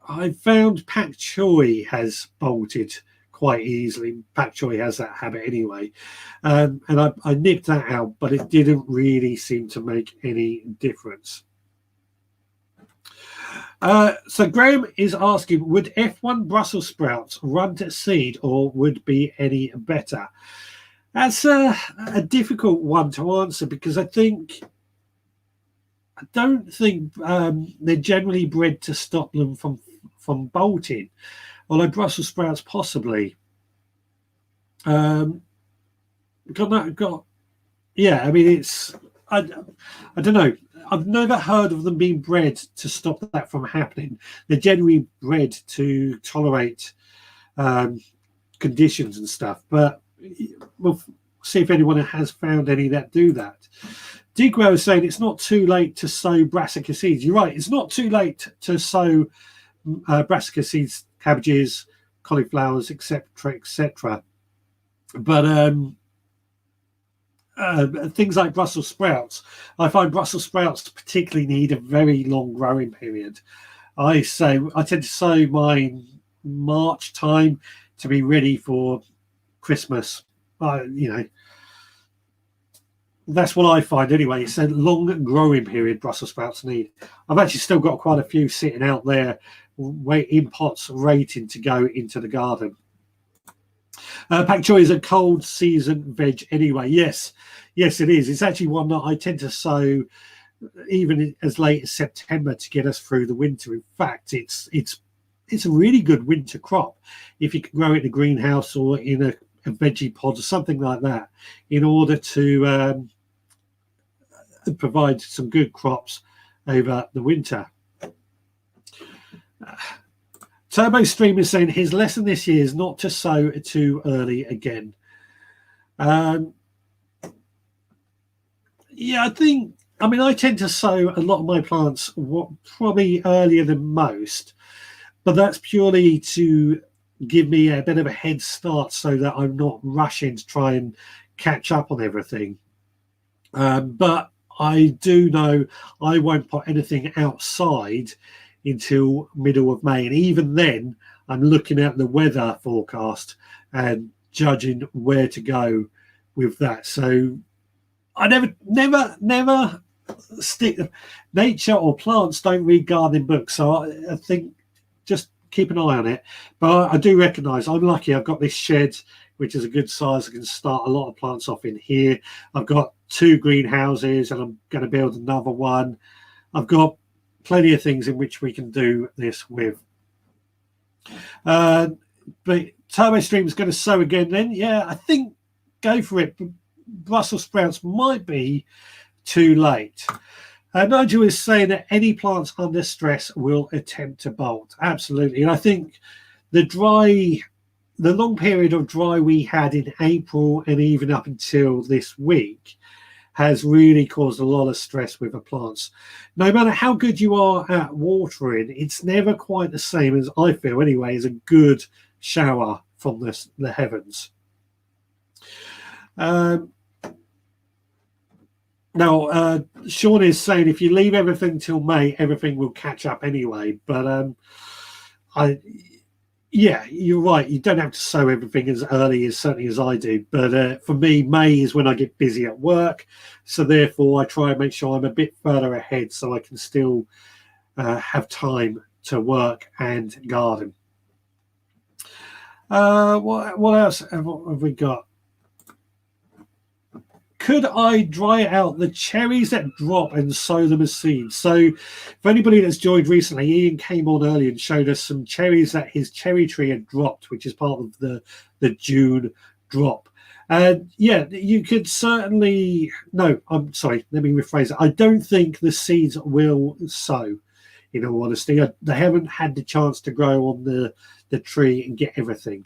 I found pak choi has bolted quite easily. Pak choi has that habit anyway. And I nipped that out, but it didn't really seem to make any difference. So Graham is asking, would F1 Brussels sprouts run to seed or would be any better? That's a difficult one to answer, because I don't think they're generally bred to stop them from bolting, although Brussels sprouts possibly. Yeah, I mean, I don't know. I've never heard of them being bred to stop that from happening. They're generally bred to tolerate conditions and stuff, but we'll see if anyone has found any that do that. Digwell is saying it's not too late to sow brassica seeds. You're right. It's not too late to sow brassica seeds, cabbages, cauliflowers, etc., etc. But things like Brussels sprouts, I find Brussels sprouts particularly need a very long growing period. I tend to sow mine March time to be ready for Christmas. That's what I find anyway. It's a long growing period Brussels sprouts need. I've actually still got quite a few sitting out there in pots waiting to go into the garden. Pak choi is a cold season veg anyway. Yes, it is. It's actually one that I tend to sow even as late as September to get us through the winter. In fact, it's a really good winter crop if you can grow it in a greenhouse or in a veggie pod or something like that, in order to provide some good crops over the winter. Turbo Stream is saying his lesson this year is not to sow too early again. Yeah, I tend to sow a lot of my plants probably earlier than most, but that's purely to give me a bit of a head start so that I'm not rushing to try and catch up on everything. But I do know I won't put anything outside until middle of May, and even then I'm looking at the weather forecast and judging where to go with that. So I never stick. Nature or plants don't read gardening books, so I think just keep an eye on it. But I do recognise I'm lucky. I've got this shed which is a good size. I can start a lot of plants off in here. I've got 2 greenhouses and I'm going to build another one. I've got plenty of things in which we can do this with. But Turbo Stream is going to sow again then. Yeah, I think go for it. Brussels sprouts might be too late. Nigel is saying that any plants under stress will attempt to bolt. Absolutely. And I think the long period of dry we had in April and even up until this week has really caused a lot of stress with the plants. No matter how good you are at watering, it's never quite the same, as I feel anyway, as a good shower from the heavens. Now, Sean is saying if you leave everything till May, everything will catch up anyway. But yeah, you're right. You don't have to sow everything as early as certainly as I do. But for me, May is when I get busy at work. So therefore, I try and make sure I'm a bit further ahead so I can still have time to work and garden. What else have we got? Could I dry out the cherries that drop and sow them as seeds? So for anybody that's joined recently, Ian came on earlier and showed us some cherries that his cherry tree had dropped, which is part of the June drop. And yeah, you could certainly, no, I'm sorry, let me rephrase it. I don't think the seeds will sow, in all honesty. They haven't had the chance to grow on the tree and get everything.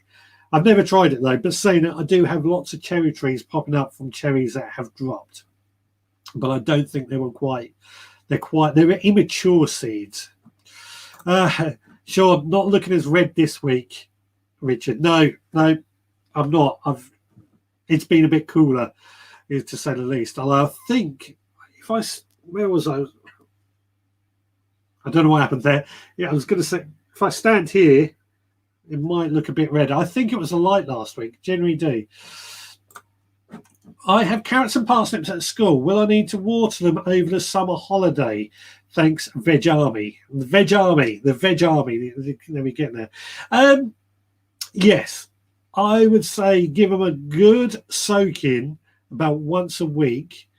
I've never tried it though, but saying that, I do have lots of cherry trees popping up from cherries that have dropped, but I don't think they were they're immature seeds. Sure, not looking as red this week, Richard. No, I'm not. It's been a bit cooler, to say the least. I think where was I? I don't know what happened there. Yeah, I was going to say if I stand here, it might look a bit red. I think it was a light last week. Generally do. I have carrots and parsnips at school. Will I need to water them over the summer holiday? Thanks, Veg Army. The Veg Army. Let me get there. Yes, I would say give them a good soaking about once a week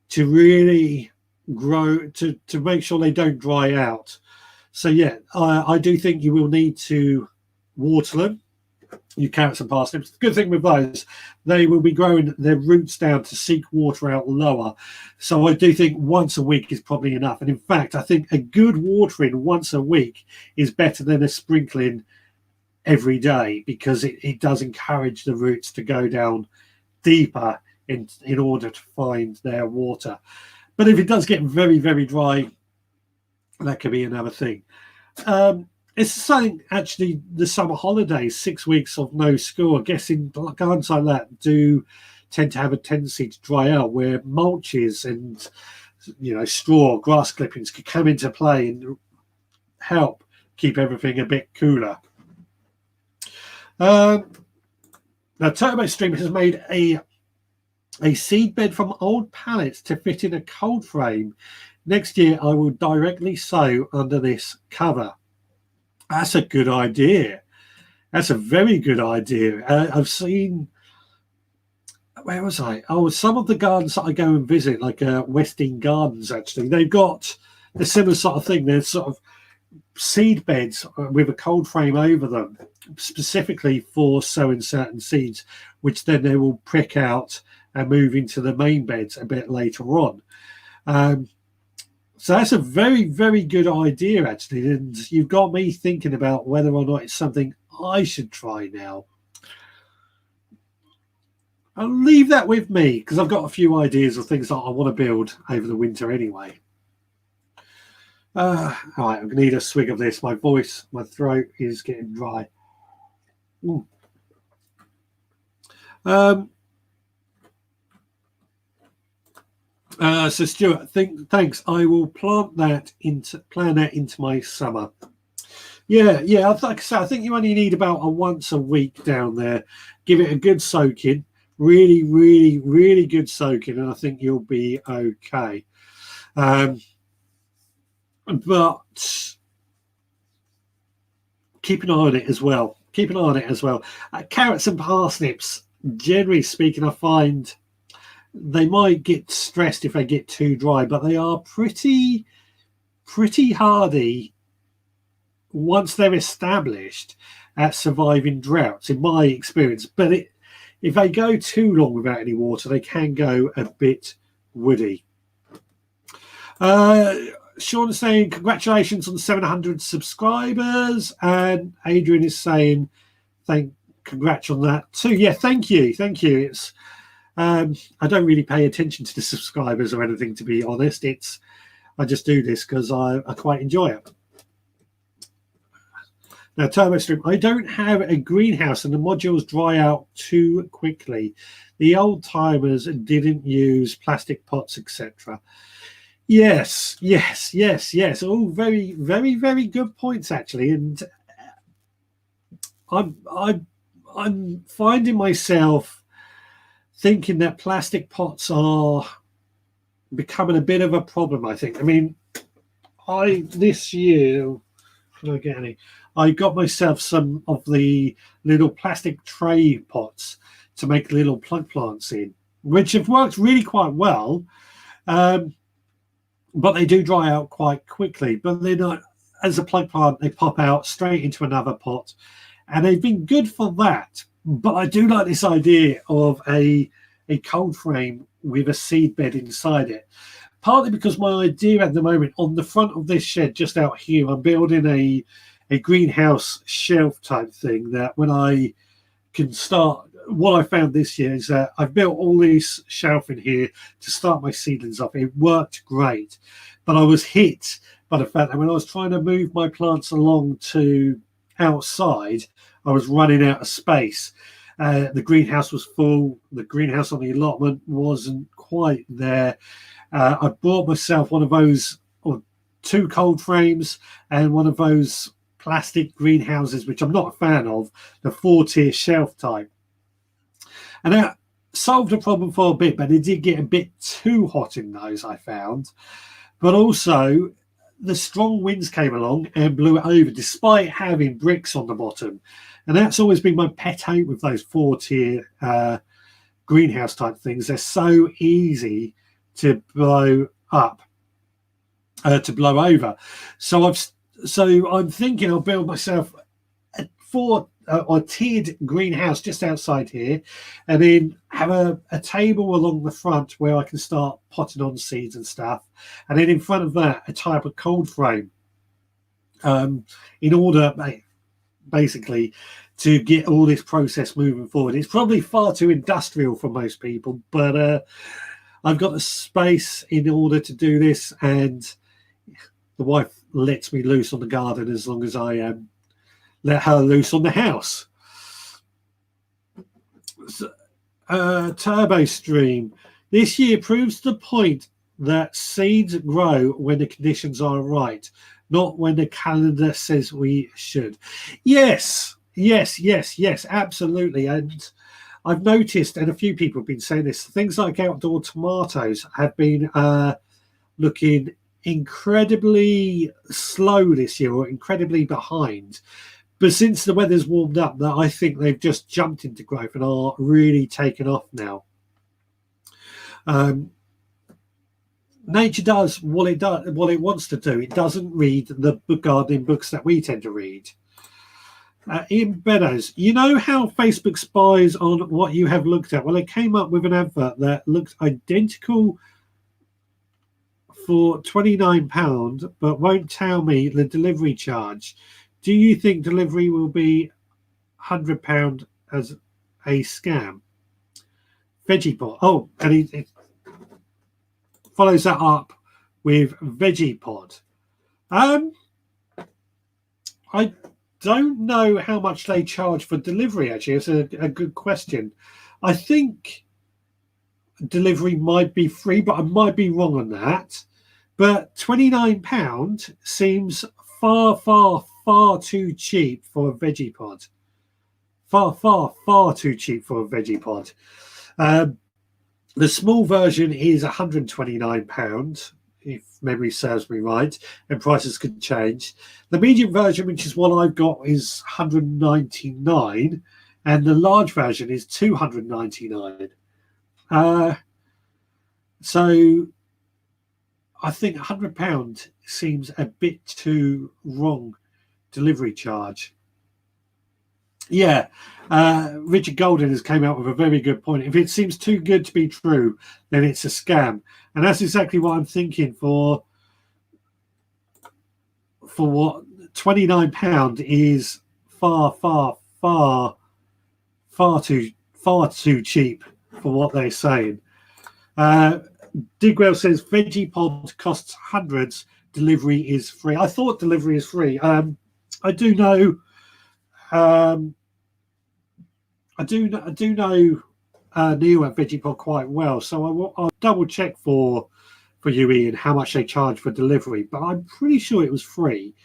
to really grow, to make sure they don't dry out. So yeah, I do think you will need to water them, your carrots and parsnips. The good thing with those, they will be growing their roots down to seek water out lower. So I do think once a week is probably enough. And in fact, I think a good watering once a week is better than a sprinkling every day, because it does encourage the roots to go down deeper in order to find their water. But if it does get very, very dry, that could be another thing. It's something, actually, the summer holidays, 6 weeks of no school, I guess in gardens like that do tend to have a tendency to dry out, where mulches and, straw, grass clippings could come into play and help keep everything a bit cooler. Now, Turbo Stream has made a seed bed from old pallets to fit in a cold frame. Next year, I will directly sow under this cover. That's a good idea. That's a very good idea. I've seen, where was I? Oh, some of the gardens that I go and visit, like Westing Gardens, actually, they've got a similar sort of thing. There's sort of seed beds with a cold frame over them, specifically for sowing certain seeds, which then they will prick out and move into the main beds a bit later on. So that's a very, very good idea, actually. And you've got me thinking about whether or not it's something I should try now. I'll leave that with me, because I've got a few ideas of things that I want to build over the winter anyway. All right, I'm going to need a swig of this. My throat is getting dry. So Stuart, thanks. I will plan that into my summer. Yeah. Like I said, I think you only need about a once a week down there. Give it a good soaking, really, really, really good soaking, and I think you'll be okay. But keep an eye on it as well. keep an eye on it as well. Carrots and parsnips, generally speaking, I find they might get stressed if they get too dry, but they are pretty hardy once they're established at surviving droughts, in my experience. But if they go too long without any water, they can go a bit woody. Sean is saying congratulations on 700 subscribers, and Adrian is saying congrats on that too. Yeah, thank you. It's I don't really pay attention to the subscribers or anything, to be honest. I just do this because I quite enjoy it. Now, TurboStream, I don't have a greenhouse and the modules dry out too quickly. The old timers didn't use plastic pots, etc. Yes. All very, very, very good points, actually. And I'm finding myself thinking that plastic pots are becoming a bit of a problem, I think. I mean, this year, can I get any? I got myself some of the little plastic tray pots to make little plug plants in, which have worked really quite well. But they do dry out quite quickly. But they're not, as a plug plant, they pop out straight into another pot. And they've been good for that. But I do like this idea of a cold frame with a seed bed inside it. Partly because my idea at the moment, on the front of this shed just out here, I'm building a greenhouse shelf type thing that when I can start, what I found this year is that I've built all this shelf in here to start my seedlings off. It worked great, but I was hit by the fact that when I was trying to move my plants along to outside, I was running out of space. The greenhouse was full. The greenhouse on the allotment wasn't quite there. I bought myself one of those, or two cold frames, and one of those plastic greenhouses, which I'm not a fan of, the 4-tier shelf type. And that solved the problem for a bit, but it did get a bit too hot in those, I found. But also, the strong winds came along and blew it over, despite having bricks on the bottom. And that's always been my pet hate with those 4-tier greenhouse type things. They're so easy to blow up, to blow over. So I'm thinking I'll build myself a 4 or tiered greenhouse just outside here, and then have a table along the front where I can start potting on seeds and stuff, and then in front of that a type of cold frame, in order basically to get all this process moving forward. It's probably far too industrial for most people, but I've got the space in order to do this, and the wife lets me loose on the garden as long as I let her loose on the house. TurboStream, this year proves the point that seeds grow when the conditions are right, not when the calendar says we should. Yes, absolutely. And I've noticed, and a few people have been saying this, things like outdoor tomatoes have been looking incredibly slow this year, or incredibly behind. But since the weather's warmed up, that I think they've just jumped into growth and are really taken off now. Nature does what it wants to do. It doesn't read the gardening books that we tend to read. Ian Beddoes, you know how Facebook spies on what you have looked at? Well, it came up with an advert that looked identical for £29, but won't tell me the delivery charge. Do you think delivery will be £100 as a scam? Veggie pot. Oh, and it follows that up with Veggie Pod. I don't know how much they charge for delivery, actually. It's a good question. I think delivery might be free, but I might be wrong on that. But £29 seems far too cheap for a Veggie Pod. Far too cheap for a Veggie Pod. The small version is £129. if memory serves me right, and prices could change. The medium version, which is what I've got, is 199, and the large version is 299. So I think £100 seems a bit too wrong delivery charge. Yeah, Richard Golden has came out with a very good point. If it seems too good to be true, then it's a scam, and that's exactly what I'm thinking for what £29 is far too cheap for what they're saying. Digwell says veggie pod costs hundreds, delivery is free. I thought delivery is free. I do know Neil at VeggiePod quite well, so I'll double check for you, Ian, how much they charge for delivery, but I'm pretty sure it was free.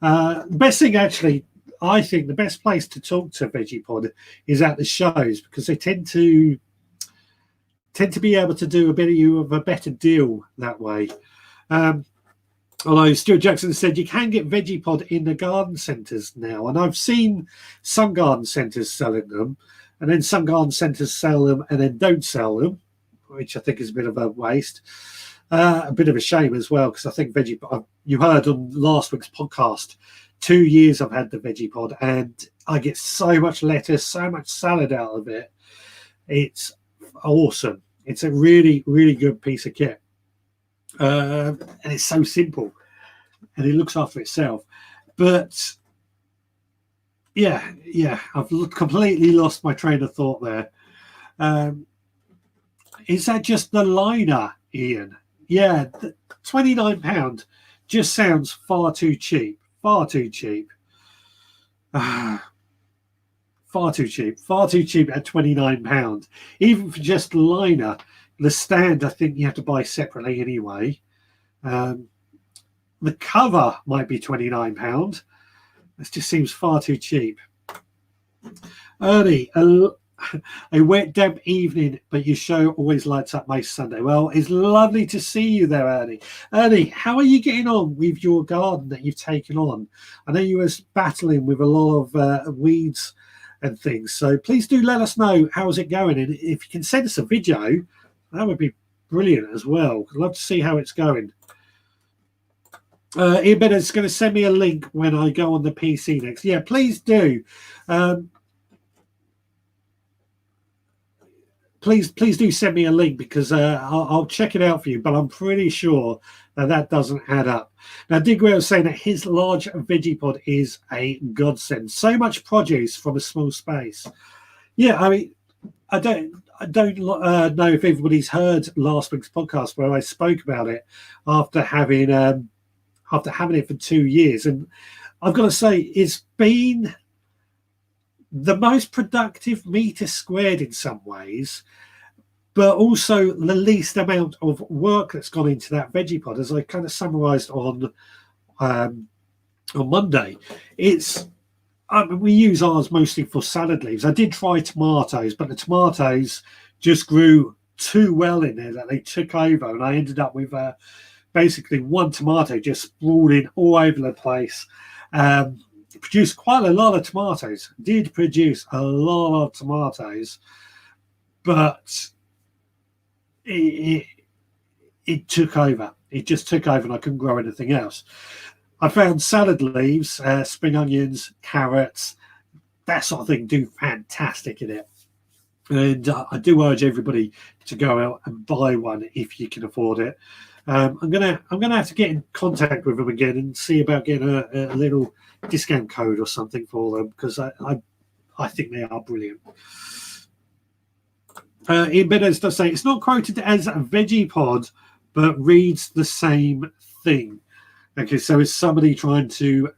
The best thing, actually, I think the best place to talk to VeggiePod is at the shows, because they tend to be able to do a bit of a better deal that way. Although Stuart Jackson said you can get VeggiePod in the garden centres now, and I've seen some garden centres selling them, and then some garden centres sell them and then don't sell them, which I think is a bit of a waste. A bit of a shame as well, because I think VeggiePod, you heard on last week's podcast, 2 years I've had the VeggiePod, and I get so much lettuce, so much salad out of it. It's awesome. It's a really, really good piece of kit. And it's so simple, and it looks after itself. But yeah, I've completely lost my train of thought there. Is that just the liner, Ian? Yeah, £29 just sounds far too cheap. Far too cheap. Far too cheap at £29. Even for just liner. The stand, I think you have to buy separately anyway. The cover might be £29. This just seems far too cheap. Ernie, a wet, damp evening, but your show always lights up my Sunday. Well, it's lovely to see you there, Ernie. Ernie, how are you getting on with your garden that you've taken on? I know you were battling with a lot of weeds and things, so please do let us know how's it going. And if you can send us a video, that would be brilliant as well. I'd love to see how it's going. Ian Bennett's going to send me a link when I go on the PC next. Yeah, please do. Please do send me a link, because I'll check it out for you, but I'm pretty sure that doesn't add up. Now, Digwell is saying that his large VeggiePod is a godsend. So much produce from a small space. Yeah, I mean, I don't know if everybody's heard last week's podcast where I spoke about it after having it for 2 years, and I've got to say it's been the most productive meter squared in some ways, but also the least amount of work that's gone into that VeggiePod, as I kind of summarised on Monday. We use ours mostly for salad leaves. I did try tomatoes, but the tomatoes just grew too well in there that they took over, and I ended up with basically one tomato just sprawling all over the place. Produced quite a lot of tomatoes. Did produce a lot of tomatoes, but it took over. It just took over, and I couldn't grow anything else. I found salad leaves, spring onions, carrots, that sort of thing do fantastic in it. And I do urge everybody to go out and buy one if you can afford it. I'm gonna have to get in contact with them again and see about getting a little discount code or something for them, because I think they are brilliant. Ian Meadows does say it's not quoted as a VeggiePod, but reads the same thing. Okay, so it's somebody trying to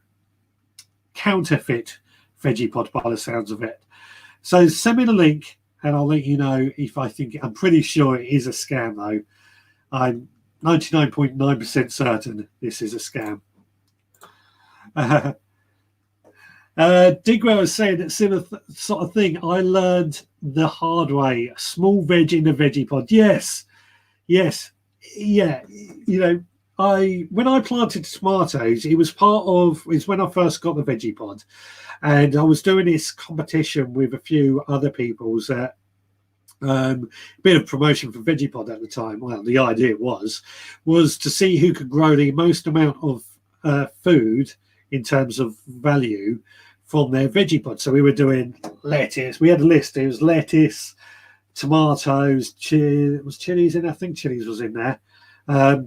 counterfeit VeggiePod by the sounds of it. So send me the link, and I'll let you know if I think. I'm pretty sure it is a scam, though. I'm 99.9% certain this is a scam. Digwell was saying that similar sort of thing. I learned the hard way. Small veg in the VeggiePod. Yes. Yeah. You know, when I planted tomatoes, it was when I first got the veggie pod, and I was doing this competition with a few other people's bit of promotion for Veggiepod at the time. Well, the idea was to see who could grow the most amount of food in terms of value from their Veggiepod. So we were doing lettuce. We had a list. It was lettuce, tomatoes, was chilies in. I think chilies was in there. I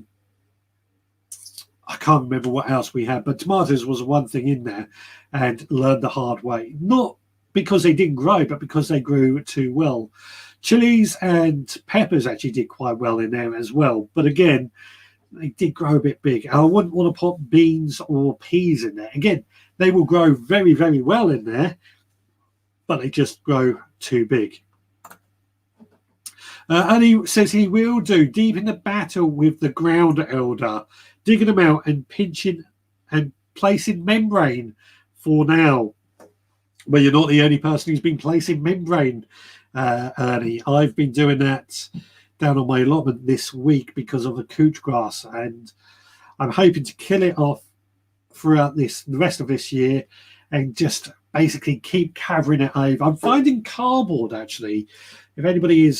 can't remember what else we had, but tomatoes was one thing in there, and learned the hard way. Not because they didn't grow, but because they grew too well. Chilies and peppers actually did quite well in there as well. But again, they did grow a bit big. I wouldn't want to put beans or peas in there. Again, they will grow very, very well in there, but they just grow too big. And he says he will do deep in the battle with the ground elder, digging them out and pinching and placing membrane for now. Well, you're not the only person who's been placing membrane, Ernie. I've been doing that down on my allotment this week because of the couch grass, and I'm hoping to kill it off throughout the rest of this year and just basically keep covering it over. I'm finding cardboard, actually, if anybody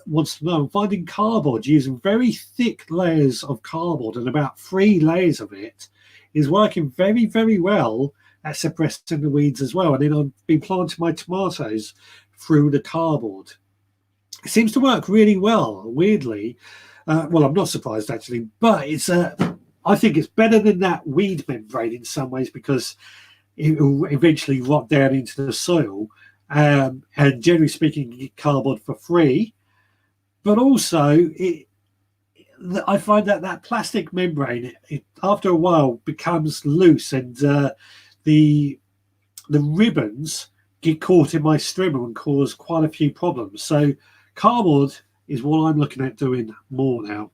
wants to know, I'm finding cardboard using very thick layers of cardboard, and about 3 layers of it is working very, very well at suppressing the weeds as well. And then I've been planting my tomatoes through the cardboard. It seems to work really well, weirdly. Well, I'm not surprised, actually, but I think it's better than that weed membrane in some ways, because it will eventually rot down into the soil. And generally speaking, you get cardboard for free. But also, I find that plastic membrane, after a while, becomes loose, and the ribbons get caught in my strimmer and cause quite a few problems. So cardboard is what I'm looking at doing more now.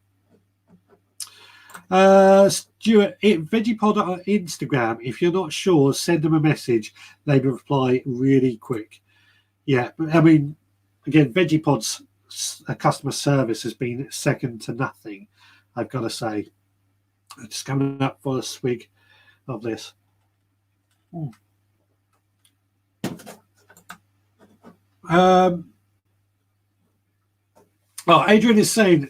Stuart, Veggiepod on Instagram. If you're not sure, send them a message. They reply really quick. Yeah, I mean, again, Veggiepod's customer service has been second to nothing, I've got to say. Just coming up for a swig of this. Adrian is saying,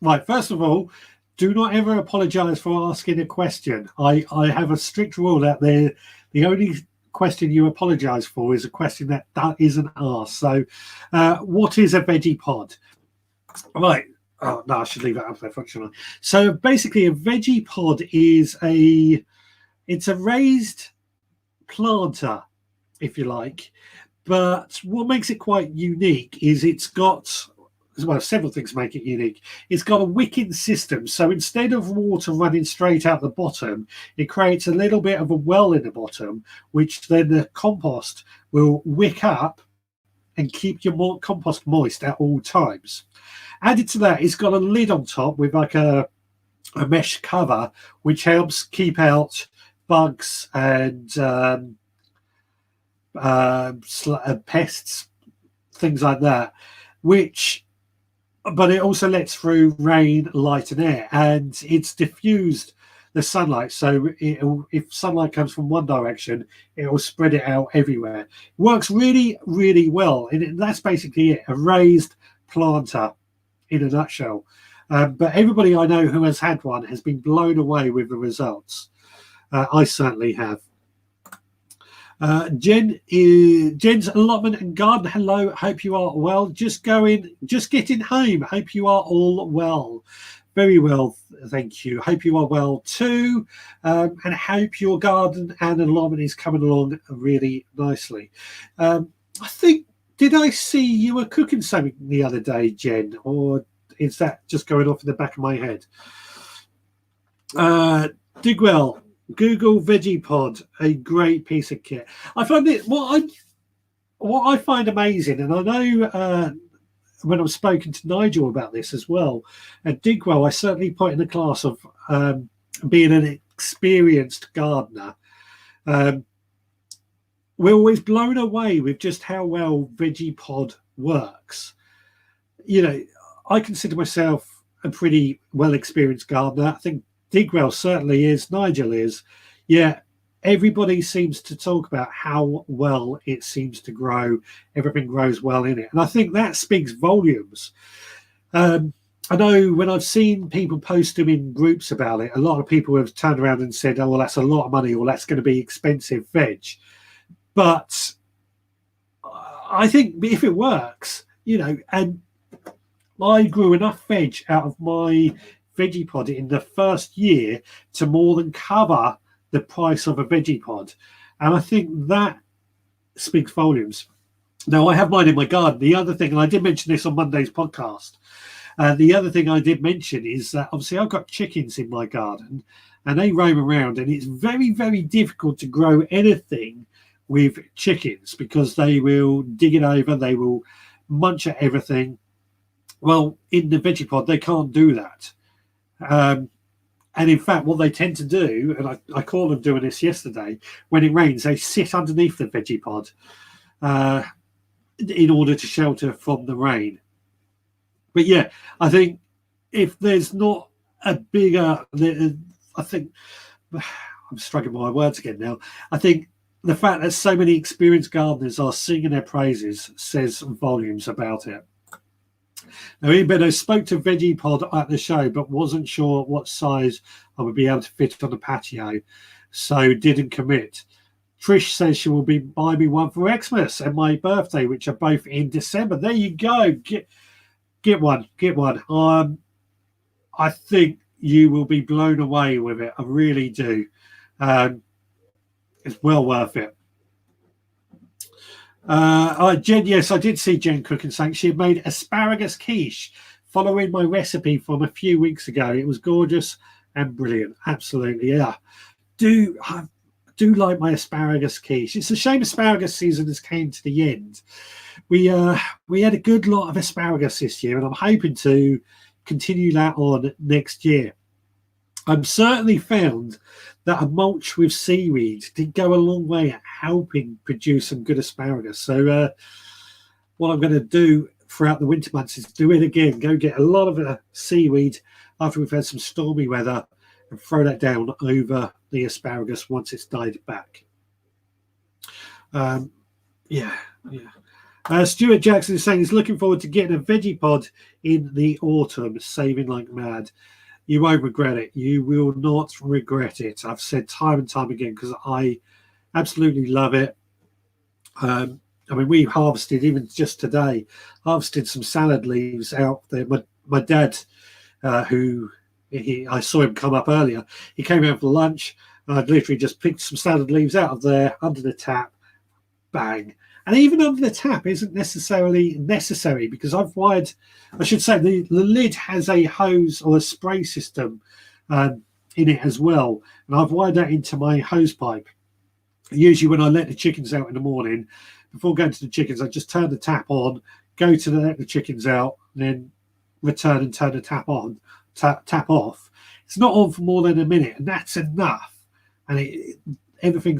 right, first of all, do not ever apologize for asking a question. I have a strict rule out there. The only question you apologize for is a question that isn't asked. So what is a veggie pod? Right. Oh no, I should leave that up there, functional. So basically a veggie pod is it's a raised planter, if you like, but what makes it quite unique is it's got, well, several things make it unique. It's got a wicking system, so instead of water running straight out the bottom, it creates a little bit of a well in the bottom, which then the compost will wick up and keep your compost moist at all times. Added to that, it's got a lid on top with like a mesh cover, which helps keep out bugs and pests, things like that, but it also lets through rain, light and air, and it's diffused the sunlight, so if sunlight comes from one direction, it will spread it out everywhere. It works really, really well, and that's basically it, a raised planter in a nutshell. But everybody I know who has had one has been blown away with the results. I certainly have. Jen's allotment and garden. Hello, hope you are well. Just getting home. Hope you are all well. Very well, thank you. Hope you are well too, and hope your garden and allotment is coming along really nicely. I think, did I see you were cooking something the other day, Jen, or is that just going off in the back of my head? Digwell, Google Veggiepod, a great piece of kit. I find it what I find amazing, and I know when I've spoken to Nigel about this as well, at Digwell, I certainly put in the class of being an experienced gardener. We're always blown away with just how well Veggiepod works. You know, I consider myself a pretty well-experienced gardener. I think Digwell certainly is. Nigel is. Yeah, everybody seems to talk about how well it seems to grow. Everything grows well in it. And I think that speaks volumes. I know when I've seen people post them in groups about it, a lot of people have turned around and said, oh, well, that's a lot of money, or that's going to be expensive veg. But I think if it works, and I grew enough veg out of my veggie pod in the first year to more than cover the price of a veggie pod. And I think that speaks volumes. Now, I have mine in my garden. The other thing, and I did mention this on Monday's podcast, the other thing I did mention is that obviously I've got chickens in my garden and they roam around, and it's very, very difficult to grow anything with chickens because they will dig it over, they will munch at everything. Well, in the veggie pod, they can't do that. And in fact, what they tend to do, and I caught them doing this yesterday, when it rains, they sit underneath the veggie pod in order to shelter from the rain. But yeah, I think if there's not a bigger, I think, I'm struggling with my words again now. I think the fact that so many experienced gardeners are singing their praises says volumes about it. Now, Ian Benno spoke to Veggie Pod at the show, but wasn't sure what size I would be able to fit on the patio, so didn't commit. Trish says she will be buying me one for Xmas and my birthday, which are both in December. There you go. Get one. I think you will be blown away with it. I really do. It's well worth it. Jen, yes, I did see Jen cooking something. She had made asparagus quiche following my recipe from a few weeks ago. It was gorgeous and brilliant. Absolutely, yeah. I do like my asparagus quiche. It's a shame asparagus season has came to the end. We had a good lot of asparagus this year, and I'm hoping to continue that on next year. I've certainly found that a mulch with seaweed did go a long way at helping produce some good asparagus. So what I'm going to do throughout the winter months is do it again. Go get a lot of seaweed after we've had some stormy weather and throw that down over the asparagus once it's died back. Stuart Jackson is saying he's looking forward to getting a veggie pod in the autumn, saving like mad. You won't regret it. You will not regret it. I've said time and time again because I absolutely love it. We harvested, even just today, harvested some salad leaves out there. My dad, I saw him come up earlier. He came out for lunch, and I'd literally just picked some salad leaves out of there under the tap, bang. And even under the tap isn't necessarily necessary because I've wired, I should say, the lid has a hose or a spray system in it as well. And I've wired that into my hose pipe. Usually when I let the chickens out in the morning, before going to the chickens, I just turn the tap on, go to let the chickens out, then return and turn the tap on, tap off. It's not on for more than a minute, and that's enough. And everything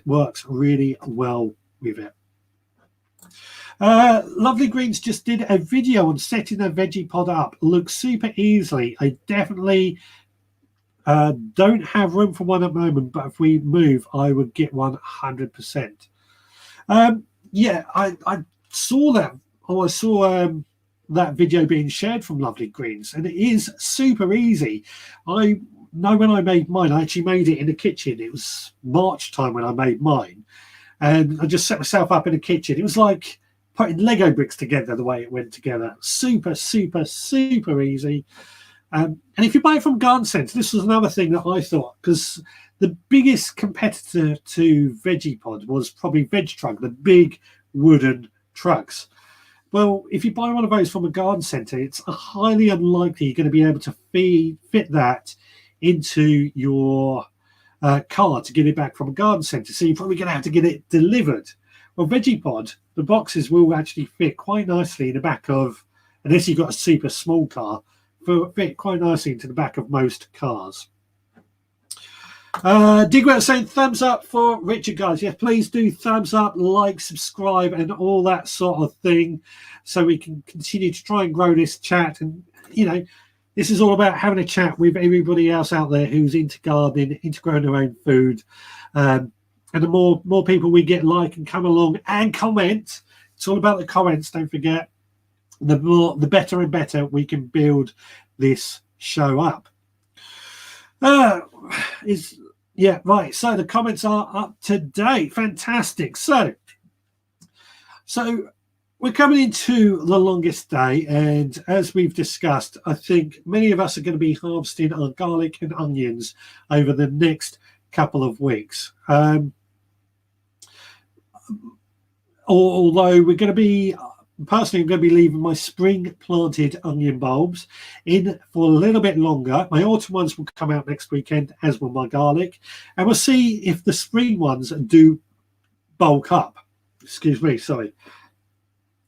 works really well with it. Lovely Greens just did a video on setting a veggie pod up. Looks super easily. I definitely don't have room for one at the moment, but if we move, I would get 100%. I saw that. I saw that video being shared from Lovely Greens, and it is super easy. I know when I made mine, I actually made it in the kitchen. It was March time when I made mine, and I just set myself up in the kitchen. It was like putting Lego bricks together the way it went together. Super, super, super easy. And if you buy it from Garden Centre, this was another thing that I thought, because the biggest competitor to Veggie Pod was probably Veg Truck, the big wooden trucks. Well, if you buy one of those from a garden centre, it's highly unlikely you're going to be able to fit that into your car to get it back from a garden centre. So you're probably going to have to get it delivered. Well, Veggie Pod, the boxes will actually fit quite nicely in the back of, unless you've got a super small car, fit quite nicely into the back of most cars. Digwell saying thumbs up for Richard, guys. Yes, please do thumbs up, like, subscribe, and all that sort of thing, so we can continue to try and grow this chat. And this this is all about having a chat with everybody else out there who's into gardening, into growing their own food. And the more people we get like and come along and comment, it's all about the comments, don't forget. The better and better we can build this show up. Yeah, right. So the comments are up to date. Fantastic. So we're coming into the longest day, and as we've discussed, I think many of us are going to be harvesting our garlic and onions over the next couple of weeks. Although we're going to be, personally, I'm going to be leaving my spring planted onion bulbs in for a little bit longer. My autumn ones will come out next weekend, as will my garlic, and we'll see if the spring ones do bulk up. Excuse me, sorry.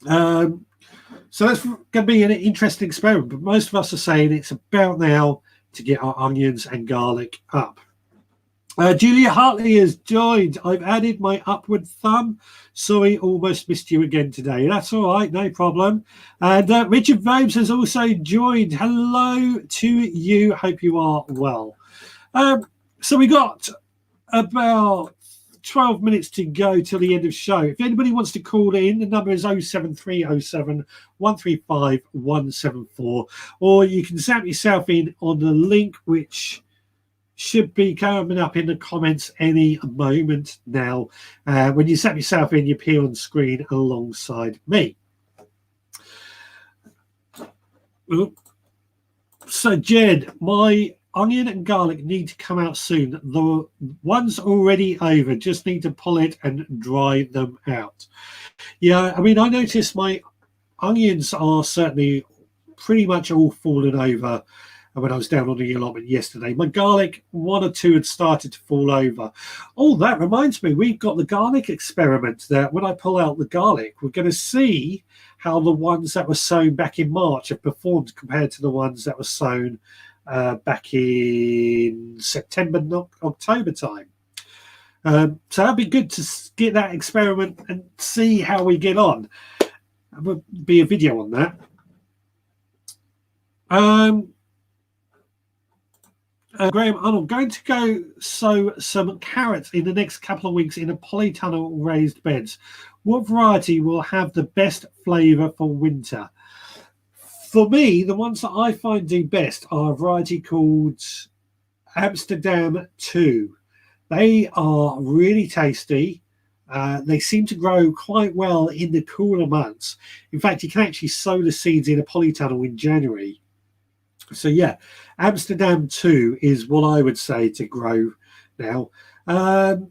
So that's going to be an interesting experiment, but most of us are saying it's about now to get our onions and garlic up. Julia Hartley has joined. I've added my upward thumb. Sorry, almost missed you again today. That's all right, no problem. And Richard Vobes has also joined. Hello to you. Hope you are well. So we got about 12 minutes to go till the end of the show. If anybody wants to call in, the number is 07307 135 174, or you can zap yourself in on the link, which should be coming up in the comments any moment now. When you zap yourself in, you appear on screen alongside me. So Jed, my onion and garlic need to come out soon. The one's already over, just need to pull it and dry them out. Yeah, I mean, I noticed my onions are certainly pretty much all fallen over when I was down on the allotment yesterday. My garlic, one or two had started to fall over. Oh, that reminds me, we've got the garlic experiment there. When I pull out the garlic, we're going to see how the ones that were sown back in March have performed compared to the ones that were sown back in September, October time. So that'd be good to get that experiment and see how we get on. There will be a video on that. Graham, I'm going to go sow some carrots in the next couple of weeks in a polytunnel raised beds. What variety will have the best flavour for winter? For me, the ones that I find do best are a variety called Amsterdam 2. They are really tasty. They seem to grow quite well in the cooler months. In fact, you can actually sow the seeds in a polytunnel in January. So yeah, Amsterdam 2 is what I would say to grow now. Other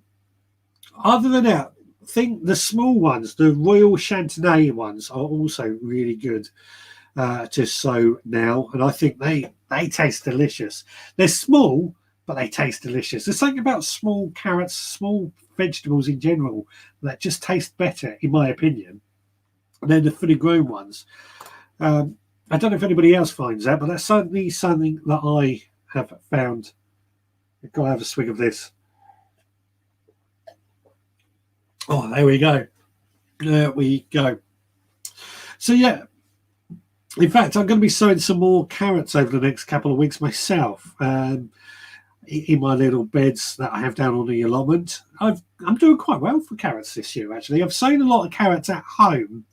than that, I think the small ones, the Royal Chantenay ones, are also really good to sow now, and I think they taste delicious. They're small, but they taste delicious. There's something about small carrots, small vegetables in general, that just taste better, in my opinion, than the fully grown ones. I don't know if anybody else finds that, but that's certainly something that I have found. I've got to have a swig of this. Oh, there we go. There we go. So yeah, in fact, I'm going to be sowing some more carrots over the next couple of weeks myself. In my little beds that I have down on the allotment. I'm doing quite well for carrots this year, actually. I've sown a lot of carrots at home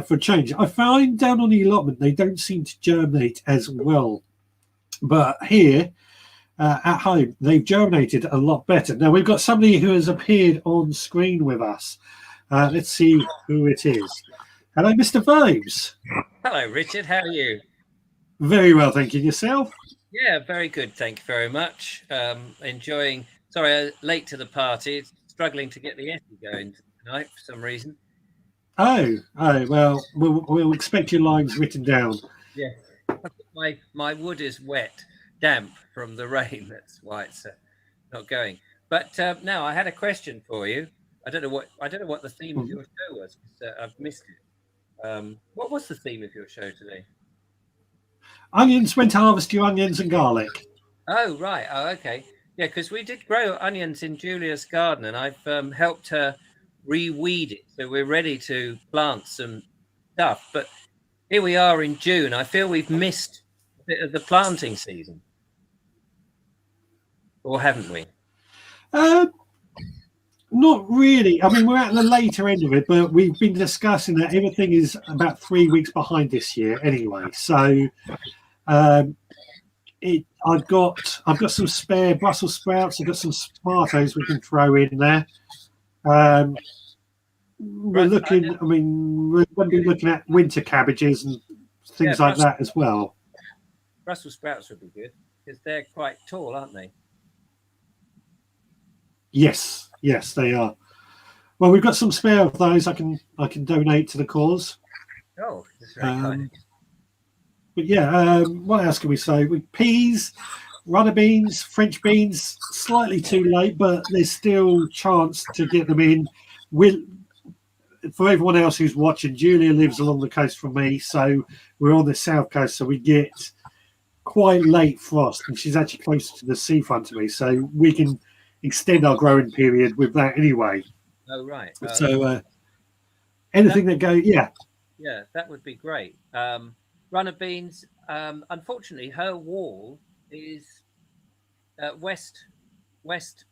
for change. I find down on the allotment they don't seem to germinate as well. But here at home, they've germinated a lot better. Now, we've got somebody who has appeared on screen with us. Let's see who it is. Hello, Mr. Vobes. Hello, Richard. How are you? Very well, thank you. Yourself? Yeah, very good. Thank you very much. Enjoying. Sorry, late to the party. Struggling to get the Essie going tonight for some reason. Oh, well, we'll expect your lines written down. Yeah, my wood is wet, damp from the rain. That's why it's not going. But now I had a question for you. I don't know what the theme of your show was. I've missed it. What was the theme of your show today? Onions, when to harvest your onions and garlic. Oh, right. Oh, okay. Yeah, because we did grow onions in Julia's garden, and I've helped her reweed it. So we're ready to plant some stuff. But here we are in June. I feel we've missed bit of the planting season, or haven't we? Not really. I mean, we're at the later end of it, but we've been discussing that everything is about 3 weeks behind this year anyway. So, I've got some spare Brussels sprouts. I've got some tomatoes we can throw in there. We're looking. I mean, we're going to be looking at winter cabbages and things like that as well. Brussels sprouts would be good because they're quite tall, aren't they? Yes, they are. Well, we've got some spare of those. I can donate to the cause. Oh, that's very kind. But yeah, what else can we say? With peas, runner beans, French beans, slightly too late, but there's still chance to get them in. For everyone else who's watching, Julia lives along the coast from me, so we're on the south coast, so we get quite late frost, and she's actually closer to the seafront to me, so we can extend our growing period with that anyway. Oh, right. So anything that goes, yeah, that would be great. Runner beans. Unfortunately, her wall is west woods,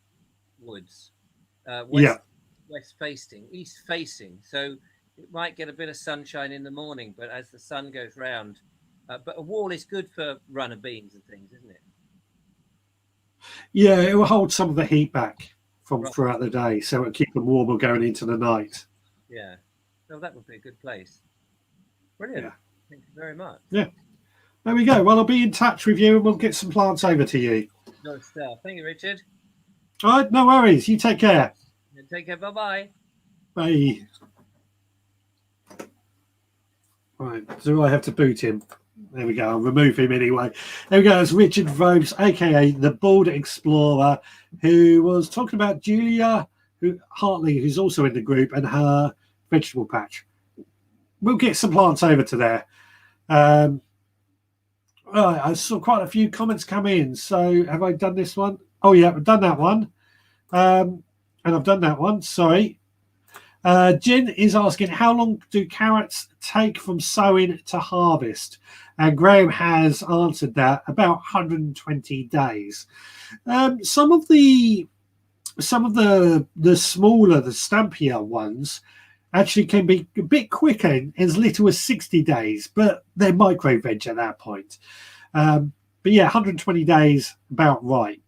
west facing, east facing. So it might get a bit of sunshine in the morning, but as the sun goes round, but a wall is good for runner beans and things, isn't it? Yeah, it will hold some of the heat back from throughout the day, so it'll keep them warmer going into the night. Yeah, so that would be a good place. Brilliant. Yeah. Thank you very much. Yeah, there we go. Well, I'll be in touch with you and we'll get some plants over to you. Good stuff. Thank you, Richard. All right, no worries. You take care. Take care. Bye-bye. Bye. Right, do I have to boot him? There we go. I'll remove him anyway. There we go. It's Richard Vobes, aka the Bald Explorer, who was talking about Julia Hartley, who's also in the group, and her vegetable patch. We'll get some plants over to there. I saw quite a few comments come in. So have I done this one? Oh yeah, I've done that one. And I've done that one. Sorry. Jen is asking, how long do carrots take from sowing to harvest? And Graham has answered that, about 120 days. Some of the smaller, the stumpier ones actually can be a bit quicker, as little as 60 days, but they're micro veg at that point. But yeah, 120 days, about right.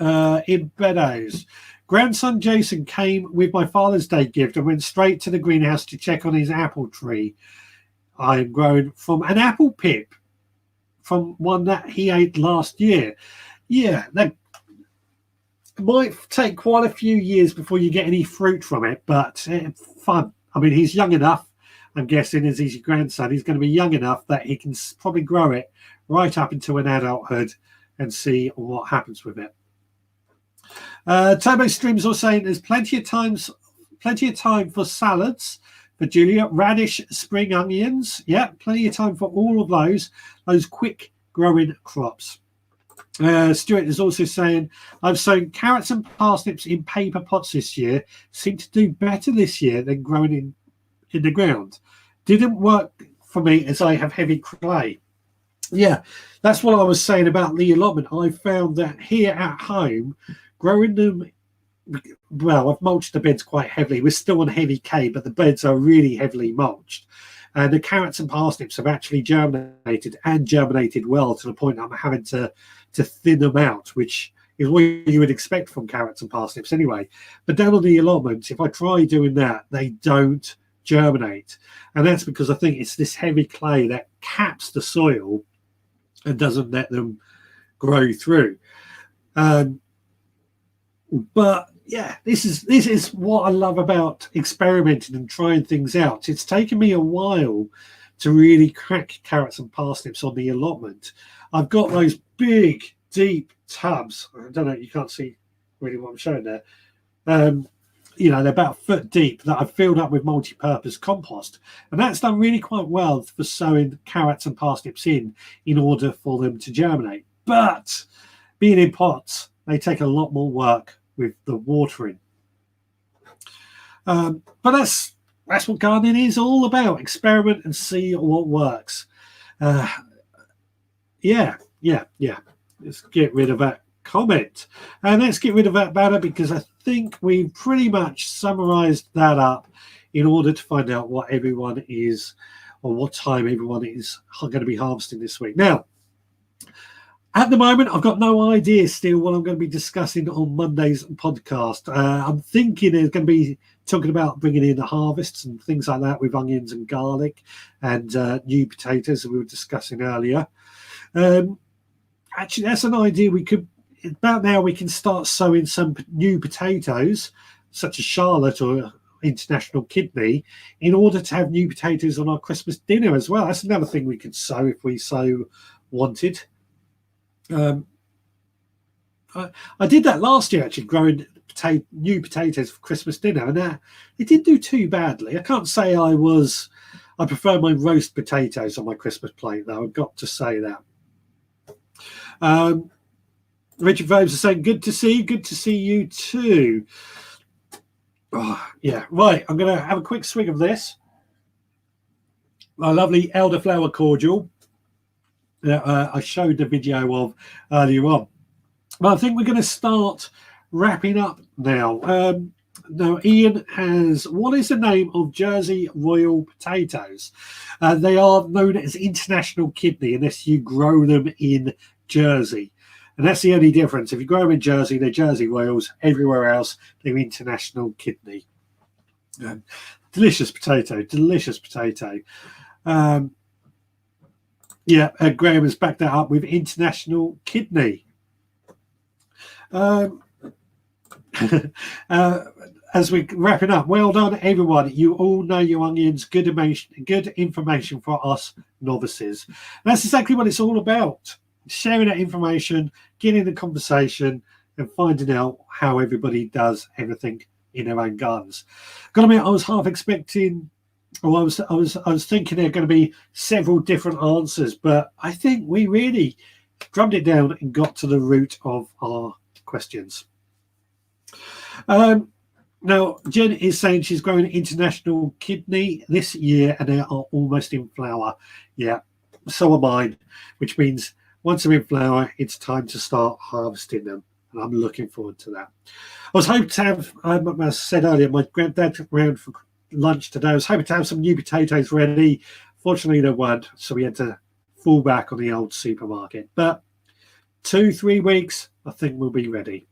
In Beddoes, grandson Jason came with my Father's Day gift and went straight to the greenhouse to check on his apple tree. I am growing from an apple pip from one that he ate last year. Yeah, that might take quite a few years before you get any fruit from it, but fun. I mean, he's young enough, I'm guessing, as he's your grandson, he's going to be young enough that he can probably grow it right up into an adulthood and see what happens with it. Turbo Streams are saying there's plenty of time for salads for Julia. Radish, spring onions, yeah, plenty of time for all of those quick growing crops. Stuart is also saying, I've sown carrots and parsnips in paper pots this year. Seem to do better this year than growing in the ground. Didn't work for me as I have heavy clay. Yeah, that's what I was saying about the allotment. I found that here at home, growing them, well, I've mulched the beds quite heavily. We're still on heavy clay, but the beds are really heavily mulched. And the carrots and parsnips have actually germinated well, to the point I'm having to thin them out, which is what you would expect from carrots and parsnips anyway. But down on the allotment, if I try doing that, they don't germinate. And that's because I think it's this heavy clay that caps the soil and doesn't let them grow through. But yeah, this is what I love about experimenting and trying things out. It's taken me a while to really crack carrots and parsnips on the allotment. I've got those big, deep tubs. I don't know, you can't see really what I'm showing there. They're about a foot deep that I've filled up with multi-purpose compost. And that's done really quite well for sowing carrots and parsnips in order for them to germinate. But being in pots, they take a lot more work with the watering. But that's what gardening is all about. Experiment and see what works. Yeah. Let's get rid of that comment. And let's get rid of that banner because I think we've pretty much summarized that up in order to find out what everyone is or what time everyone is going to be harvesting this week. Now, at the moment, I've got no idea still what I'm going to be discussing on Monday's podcast. I'm thinking there's going to be talking about bringing in the harvests and things like that with onions and garlic and new potatoes that we were discussing earlier. Actually, that's an idea we could, about now we can start sowing some new potatoes, such as Charlotte or International Kidney, in order to have new potatoes on our Christmas dinner as well. That's another thing we could sow if we so wanted. I did that last year, actually, growing new potatoes for Christmas dinner, and it didn't do too badly. I can't say I prefer my roast potatoes on my Christmas plate, though. I've got to say that. Richard Vobes is saying, good to see you too. Oh, yeah, right. I'm going to have a quick swig of this. My lovely elderflower cordial that I showed the video of earlier on. But I think we're going to start wrapping up now. Now, Ian has, what is the name of Jersey Royal potatoes? They are known as International Kidney unless you grow them in Jersey. And that's the only difference. If you grow them in Jersey, they're Jersey Royals. Everywhere else, they're International Kidney. Delicious potato, delicious potato. Graham has backed that up with International Kidney. As we're wrapping up, well done, everyone. You all know your onions. Good information for us novices. And that's exactly what it's all about. Sharing that information, getting the conversation, and finding out how everybody does everything in their own gardens. Got to admit, I was half expecting, or I was thinking there are going to be several different answers, but I think we really drummed it down and got to the root of our questions. Now, Jen is saying she's growing International Kidney this year and they are almost in flower. Yeah, so am I, which means once they're in flower, it's time to start harvesting them. And I'm looking forward to that. I was hoping to have, as I said earlier, my granddad around for lunch today. I was hoping to have some new potatoes ready. Fortunately, there weren't, so we had to fall back on the old supermarket. But 2-3 weeks, I think we'll be ready.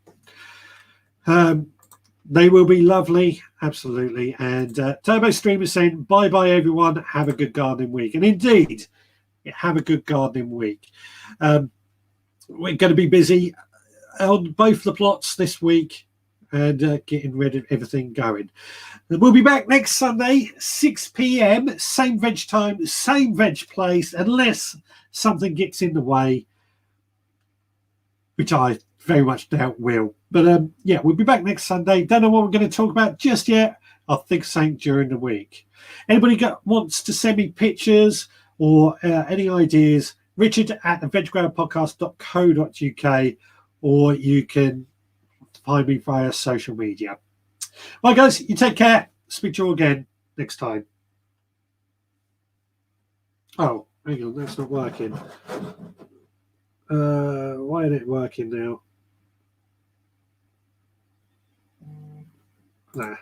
They will be lovely, absolutely. And Turbo Stream is saying, bye-bye, everyone. Have a good gardening week. And indeed, have a good gardening week. We're going to be busy on both the plots this week and getting rid of everything going. We'll be back next Sunday, 6 p.m, same veg time, same veg place, unless something gets in the way, which I very much doubt will. But we'll be back next Sunday. Don't know what we're going to talk about just yet. I'll think something during the week. Anybody wants to send me pictures or any ideas, richard@theveggrowerpodcast.co.uk, or you can find me via social media. Right, guys, you take care. Speak to you all again next time. Oh, hang on, that's not working. Why isn't it working now? Nah.